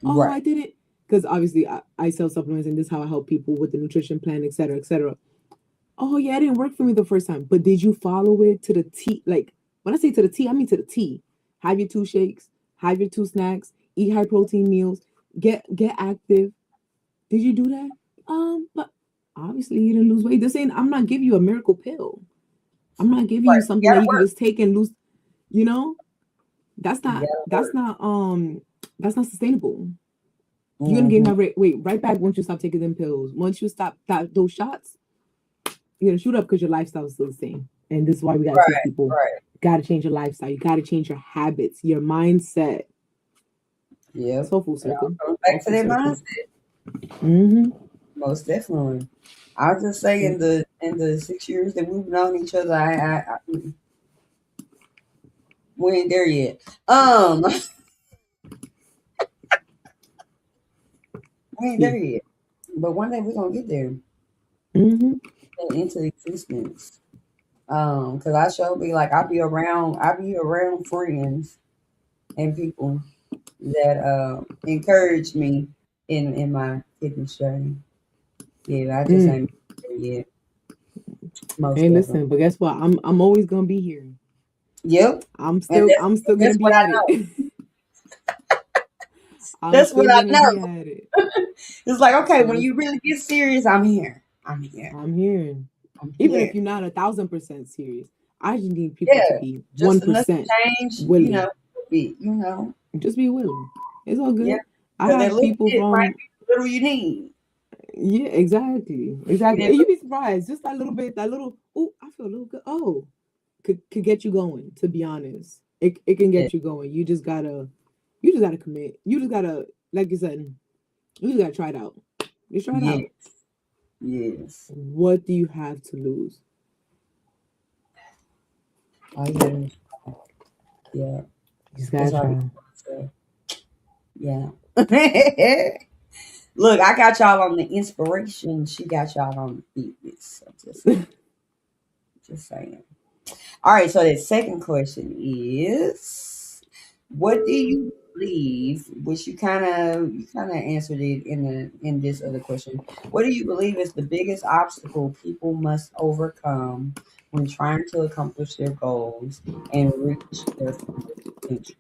Oh, I right. didn't. Because obviously I sell supplements and this is how I help people with the nutrition plan, etc., etc. Oh yeah, it didn't work for me the first time, but did you follow it to the T? Like when I say to the T, I mean to the T. Have your 2 shakes, have your 2 snacks, eat high protein meals, get active. Did you do that? But obviously you didn't lose weight. This ain't. I'm not giving you a miracle pill. I'm not giving Right. you something Gotta that you can work. just take and lose. You know, that's You not. gotta That's work. not. That's not sustainable. You're gonna gain Mm-hmm. that weight right back once you stop taking them pills. Once you stop those shots, you're gonna shoot up because your lifestyle is still the same. And this is why we gotta teach Right, people. right. Gotta change your lifestyle. You gotta change your habits, your mindset. Yep. So full It all circle. comes All back to full their circle. mindset. Mm-hmm. Most definitely. I'll just say in the 6 years that we've known each other, we ain't there yet. We ain't Yeah. there yet. But one day we're gonna get there Mm-hmm. into existence. Cause I sure be like I be around friends and people that encourage me in my fitness journey. Yeah, I just Mm. ain't there yet. Most Hey, definitely. listen, but guess what? I'm always gonna be here. Yep. I'm And still I'm still gonna that's be what I at know. it. I'm That's what still I gonna be know. at it. It's like, okay, when So you really get serious, I'm here. I'm here. I'm here. I'm Even if here. you're not 1,000% serious, I just need people to Yeah. be Just one enough to percent change, willing. be. Just be willing. It's all Yeah. good. I Because that have little people bit might from be the little you need. yeah, exactly, Be exactly. that And you'd be surprised, just that little bit, that little. Oh, I feel a little good. Oh, could get you going. To be honest, it can little get you going. You just gotta commit. You just gotta, like you said, you just gotta try it out. Just try it yes. out. Yes. What do you have to lose? All you gotta do is yeah. You just That's gotta all I be try. saying. Yeah. Look, I got y'all on the inspiration. She got y'all on the fitness. I'm just saying. Just saying. All right, so the second question is, what do you believe? Which you kind of answered it in this other question. What do you believe is the biggest obstacle people must overcome when trying to accomplish their goals and reach their full potential?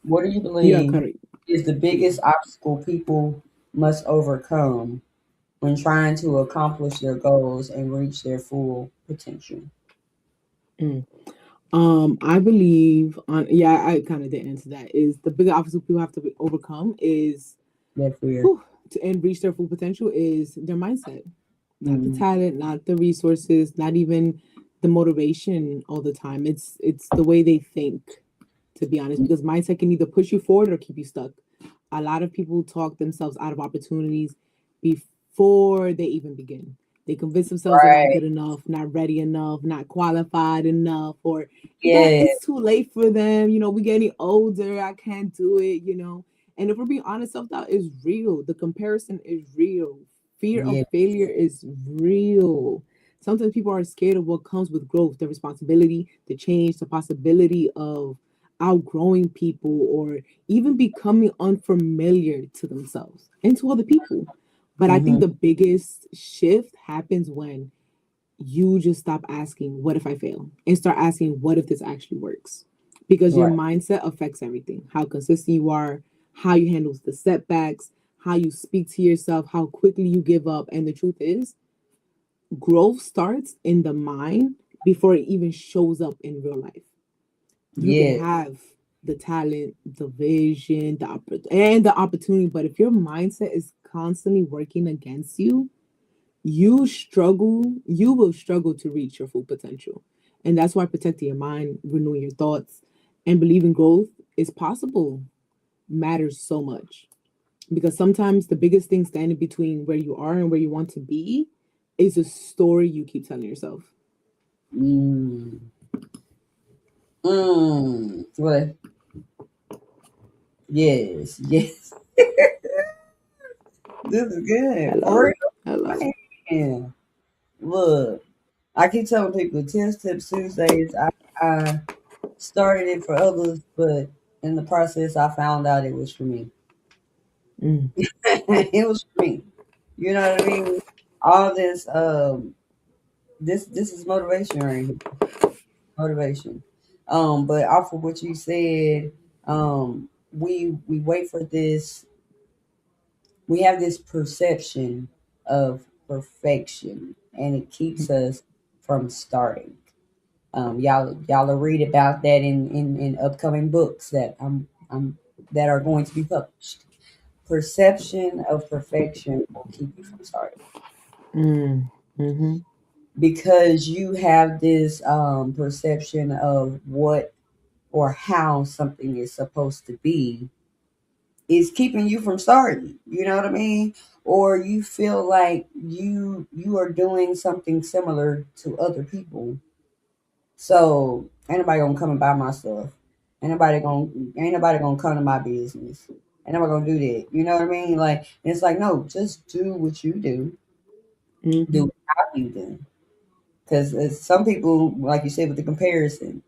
What do you Yeah, believe correct. is the biggest obstacle people must overcome when trying to accomplish their goals and reach their full potential? Mm. I believe on yeah, I kind of did answer that. Is the bigger obstacle people have to overcome is That fear. whew, to and reach their full potential is their mindset, not the Mm, talent, not the resources, not even the motivation all the time. It's the way they think, to be honest, because mindset can either push you forward or keep you stuck. A lot of people talk themselves out of opportunities before they even begin. They convince themselves they're not right. good enough, not ready enough, not qualified enough, or that Yeah. it's too late for them. We getting older. I can't do it. And if we're being honest, self doubt is real. The comparison is real. Fear of Yeah. failure is real. Sometimes people are scared of what comes with growth, the responsibility, the change, the possibility of outgrowing people or even becoming unfamiliar to themselves and to other people. But I think Hmm. the biggest shift happens when you just stop asking, what if I fail? And start asking, what if this actually works? Because your Right. mindset affects everything. How consistent you are, how you handle the setbacks, how you speak to yourself, how quickly you give up. And the truth is, growth starts in the mind before it even shows up in real life. You can Yeah. have the talent, the vision, and the opportunity. But if your mindset is constantly working against you, you will struggle to reach your full potential. And that's why protecting your mind, renewing your thoughts, and believing growth is possible matters so much. Because sometimes the biggest thing standing between where you are and where you want to be is a story you keep telling yourself. Mm. Well, yes, yes. This is good. For Hello. real. Hello. Man. Look, I keep telling people Tips Tuesdays. I started it for others, but in the process, I found out it was for me. Mm. It was for me. You know what I mean? All this, this is motivation right here. Motivation. But off of what you said, we wait for this. We have this perception of perfection, and it keeps us from starting. Y'all will read about that in upcoming books that are going to be published. Perception of perfection will keep you from starting Mm. Mm-hmm. because you have this perception of what or how something is supposed to be is keeping you from starting. You know what I mean? Or you feel like you are doing something similar to other people. So ain't nobody gonna come and buy my stuff. Ain't nobody gonna come to my business. Ain't nobody gonna do that. You know what I mean? Like it's like no, just do what you do. Mm-hmm. Do it how you do. Because some people, like you said, with the comparison.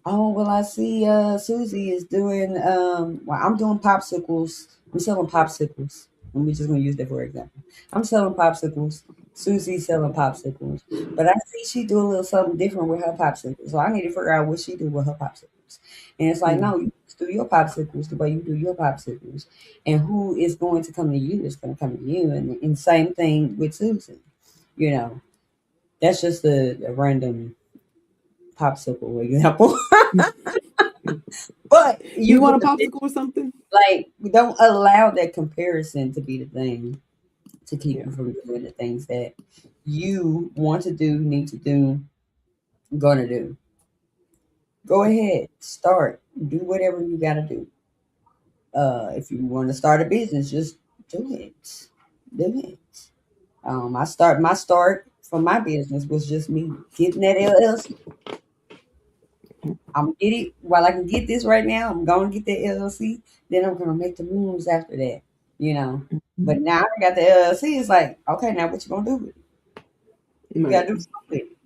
Oh well, I see. Susie is doing. Well, I'm doing popsicles. I'm selling popsicles. And we're just gonna use that for example. I'm selling popsicles. Susie's selling popsicles, but I see she do a little something different with her popsicles. So I need to figure out what she do with her popsicles. And it's like, Mm. no, you just do your popsicles the way you do your popsicles. And who is going to come to you is going to come to you. And same thing with Susan. You know, that's just a random popsicle example. But You you want get a the picture. popsicle or something? Like, don't allow that comparison to be the thing to keep Yeah. you from doing the things that you want to do, need to do, gonna do. Go ahead, start, do whatever you gotta do. If you want to start a business, just do it. Do it. My start for my business was just me getting that LLC. I'm get it while I can get this right now. I'm gonna get that LLC. Then I'm gonna make the moves after that. You know. But Mhm. now I got the LLC. It's like, okay, now what you gonna do with it? You gotta Right. do something with it.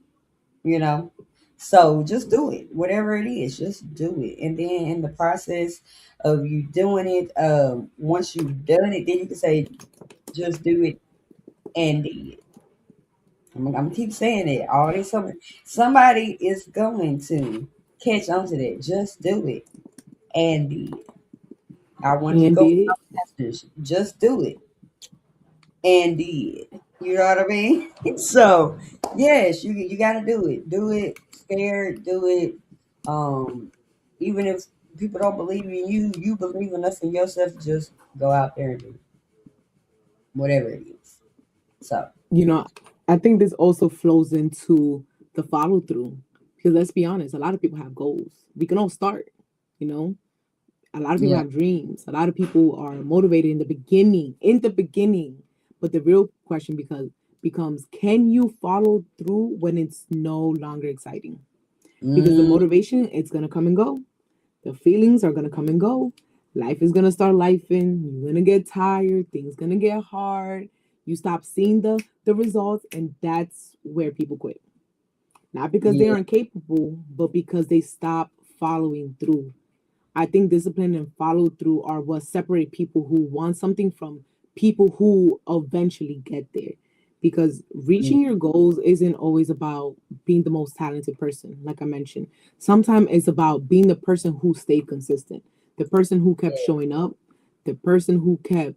You know. So just do it, whatever it is. Just do it, and then in the process of you doing it, once you've done it, then you can say, just do it and did it. I'm gonna keep saying it. All this somebody is going to catch on to that. Just do it and did it. I wanted to And go did for it. my master's. Just do it and did. You know what I mean? So yes, you got to do it. Do it. Scared. Do it. Um, even if people don't believe in you, you believe enough in yourself. Just go out there and do whatever it is. So You know, I think this also flows into the follow through. Because let's be honest, a lot of people have goals. We can all start, you know. A lot of people yeah. have dreams. A lot of people are motivated in the beginning. But the real question becomes can you follow through when it's no longer exciting? Because the Mm, motivation, it's gonna come and go. The feelings are gonna come and go. Life is gonna start lifing. You're gonna get tired. Things gonna get hard. You stop seeing the results, and that's where people quit. Not because they yeah. aren't capable, but because they stop following through. I think discipline and follow through are what separate people who want something from people who eventually get there. Because Mm, reaching your goals isn't always about being the most talented person, like I mentioned. Sometimes it's about being the person who stayed consistent, the person who kept yeah. showing up, the person who kept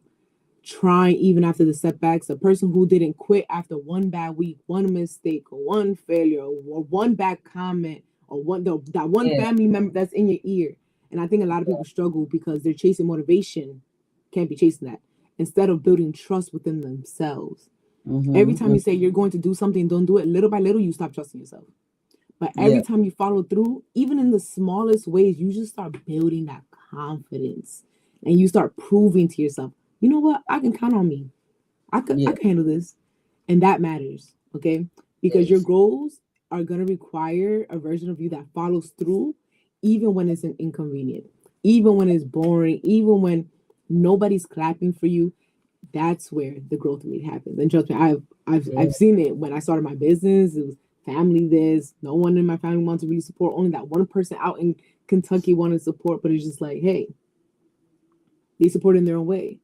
trying even after the setbacks, the person who didn't quit after one bad week, one mistake, or one failure, or one bad comment, or that one Yeah. family member that's in your ear. And I think a lot of people struggle because they're chasing motivation, can't be chasing that, instead of building trust within themselves. Every time you say you're going to do something, don't do it, little by little, you stop trusting yourself. But every time you follow through, even in the smallest ways, you just start building that confidence and you start proving to yourself, you know what? I can count on me. I can handle this. And that matters. Okay. Because your goals are going to require a version of you that follows through, even when it's inconvenient, even when it's boring, even when nobody's clapping for you. That's where the growth really happens. And trust me, I've seen it when I started my business. It was family this. No one in my family wanted to really support. Only that one person out in Kentucky wanted support, but it's just like, hey, they support in their own way.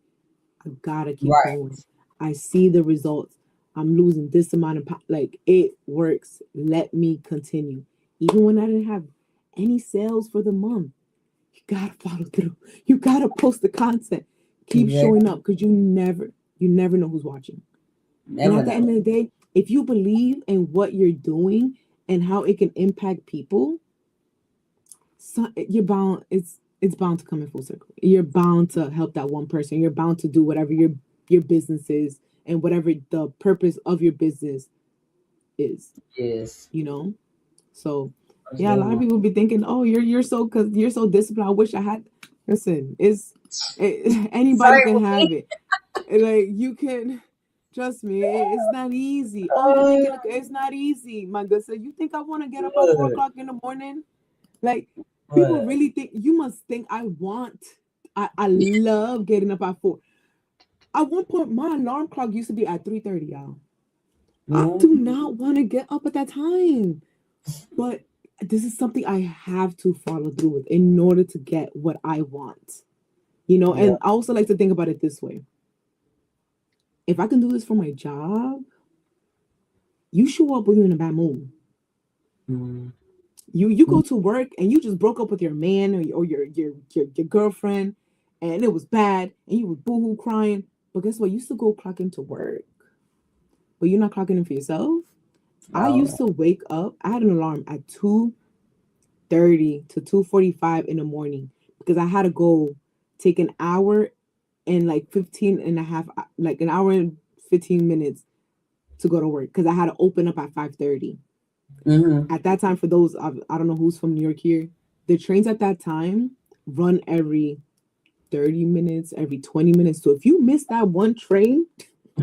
I've gotta keep going. I see the results. I'm losing this amount of like it works. Let me continue. Even when I didn't have any sales for the month, you gotta follow through. You gotta post the content. Keep showing up because you never know who's watching. And at the end of the day, if you believe in what you're doing and how it can impact people, you're bound. It's bound to come in full circle. You're bound to help that one person. You're bound to do whatever your business is and whatever the purpose of your business is. Yes. You know. So yeah, a lot of people be thinking, "Oh, you're so disciplined. I wish I had." Listen, anybody can have it. Like you can. Trust me, it's not easy. Oh, you think it's not easy, my good sir. You think I want to get up at 4 o'clock in the morning? Like people really think you must think I love getting up at 4. At one point, my alarm clock used to be at 3:30, y'all. I do not want to get up at that time. But this is something I have to follow through with in order to get what I want. You know, and I also like to think about it this way. If I can do this for my job, you show up when you're in a bad mood. You go to work and you just broke up with your man or your girlfriend and it was bad and you were boohoo crying. But guess what? You still go clock into work. But you're not clocking in for yourself. I used to wake up. I had an alarm at 2:30 to 2:45 in the morning because I had to go take an hour and like 15 and a half, like an hour and 15 minutes to go to work because I had to open up at 5:30. At that time, for those, I don't know who's from New York here, the trains at that time run every 30 minutes, every 20 minutes. So if you miss that one train,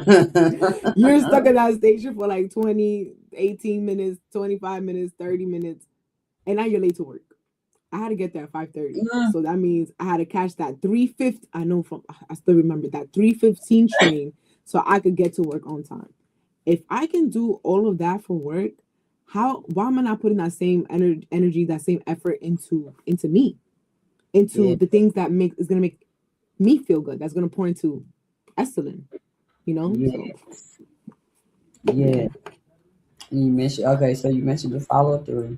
you're stuck at that station for like 20, 18 minutes, 25 minutes, 30 minutes, and now you're late to work. I had to get there at 5:30. So that means I had to catch that 3:50. I still remember that 3:15 train so I could get to work on time. If I can do all of that for work, why am I not putting that same energy, that same effort into me, into the things that is going to make me feel good, that's going to pour into Estherlin, you know? Yeah. You mentioned the follow through.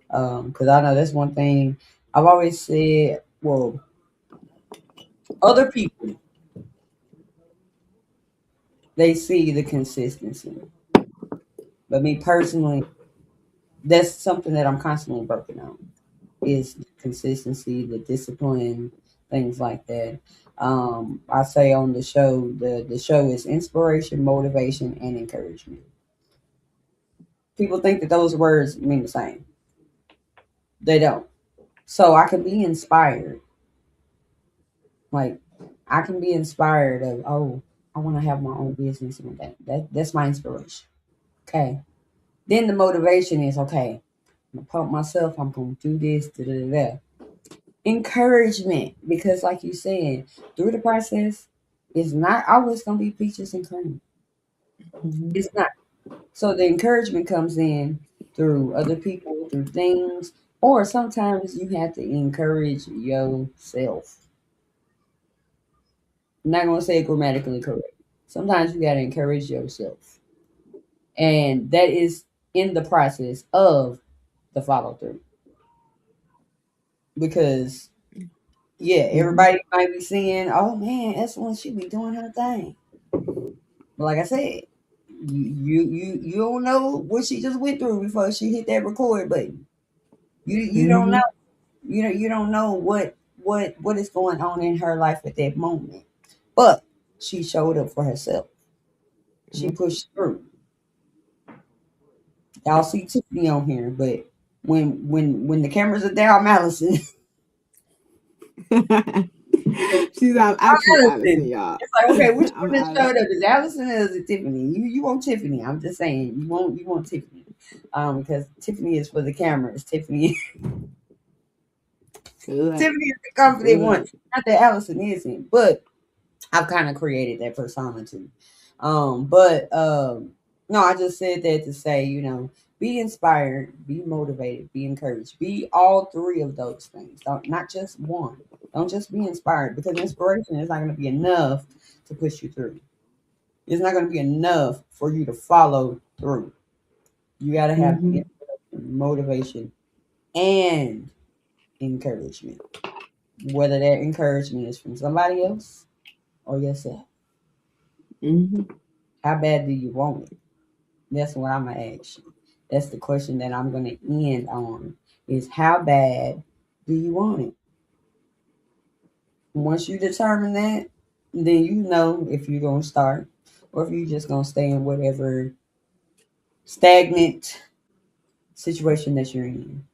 Because I know that's one thing I've always said. Well, other people, they see the consistency, but me personally, that's something that I'm constantly working on. Is the consistency, the discipline, things like that. I say on the show, the show is inspiration, motivation, and encouragement. People think that those words mean the same. They don't. So I can be inspired. Like I can be inspired of, oh, I want to have my own business and that's my inspiration. Okay. Then the motivation is, okay, I'm gonna pump myself, I'm gonna do this, da da da da. Encouragement, because like you said, through the process, it's not always gonna be peaches and cream. It's not. So the encouragement comes in through other people, through things, or sometimes you have to encourage yourself. I'm not gonna say it grammatically correct. Sometimes you gotta encourage yourself. And that is in the process of the follow through. Because everybody might be saying, oh man, that's when she be doing her thing. But like I said, you don't know what she just went through before she hit that record button. You don't know. You don't know what is going on in her life at that moment. But she showed up for herself. She Yep. pushed through. Y'all see Tiffany on here, but when the cameras are down, I'm Allison. She's I'm actually Allison, Allison. y'all. It's like, okay, which I'm one is Allison. showed up? Is Allison or is it Tiffany? You want Tiffany. I'm just saying. You want Tiffany. Because Tiffany is for the cameras. Tiffany Good. Tiffany is the confident one. Good. Not that Allison isn't, but I've kind of created that persona too. But no, I just said that to say, be inspired, be motivated, be encouraged, be all three of those things. Don't not just one. Don't just be inspired because inspiration is not going to be enough to push you through. It's not going to be enough for you to follow through. You got to have Mm-hmm. motivation and encouragement. Whether that encouragement is from somebody else or yourself. Mm-hmm. How bad do you want it? That's what I'm gonna ask you. That's the question that I'm gonna end on. Is how bad do you want it? Once you determine that, then you know if you're gonna start or if you're just gonna stay in whatever stagnant situation that you're in.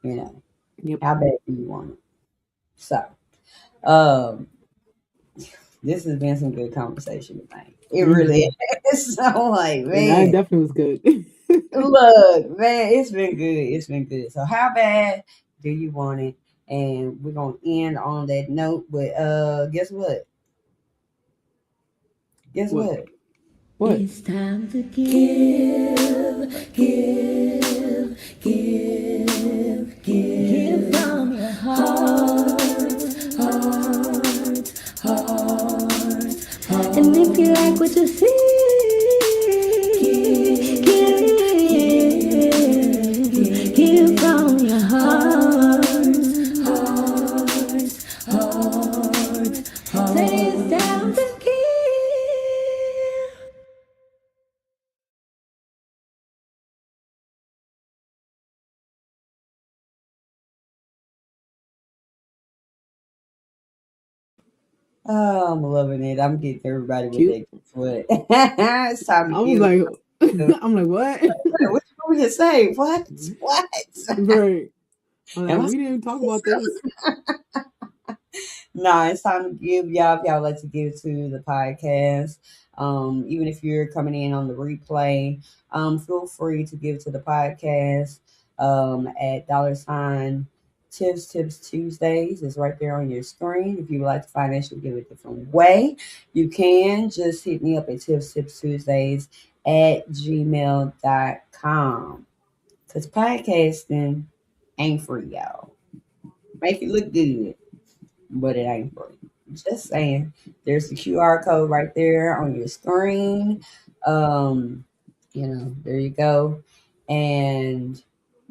You know, Yep. how bad do you want it? So, um, this has been some good conversation tonight. It really Mm-hmm. is. So, like, That man. definitely was good. Look, man, it's been good. It's been good. So how bad do you want it? And we're gonna end on that note. But guess what? Guess What? what? What? It's time to give from your heart. And if you like what you see, give from your heart. Say it's time to give. Oh, I'm loving it. I'm getting everybody with Cute. that. What? It's time to I was give. like, What I'm like, what? you want me to say? What? What? Right. I'm Am like, I we didn't talk about this. No, it's time to give y'all if y'all like to give to the podcast. Even if you're coming in on the replay, feel free to give to the podcast at $ Tips Tuesdays is right there on your screen. If you would like to financially give a different way, you can just hit me up at Tips Tuesdays at gmail.com. Because podcasting ain't free, y'all. Make it look good but it ain't free. Just saying. There's the QR code right there on your screen. There you go. And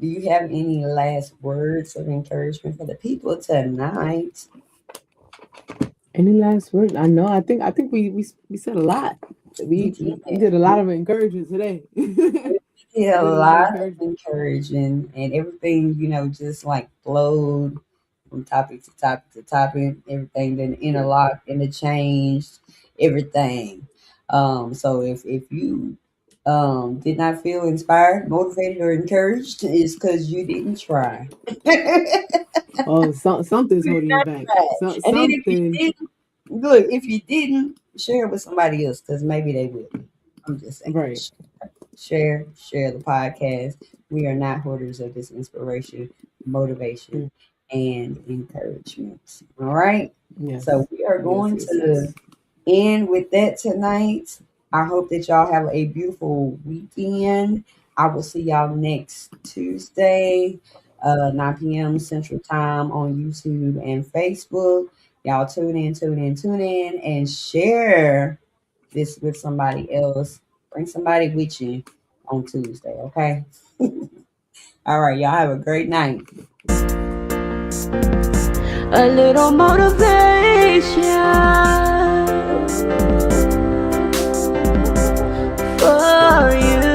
do you have any last words of encouragement for the people tonight? Any last word? I know. I think we said a lot. We We did a lot of encouragement today. did We a did a lot of lot of encouragement. encouraging and everything, just like flowed from topic to topic to topic, everything then interlocked, interchanged, everything. So if you did not feel inspired, motivated, or encouraged, it's because you didn't try. Oh, something's holding you back. Right. And then if you Something. didn't, look, if you didn't, share it with somebody else because maybe they will. I'm just saying. Right. Share the podcast. We are not hoarders of this inspiration, motivation, Mm. and encouragement. All right. Yes. So we are Yes. going Yes. to Yes. end with that tonight. I hope that y'all have a beautiful weekend. I will see y'all next Tuesday, 9 p.m. Central Time on YouTube and Facebook. Y'all tune in, and share this with somebody else. Bring somebody with you on Tuesday, okay? All right, y'all have a great night. A little motivation for you.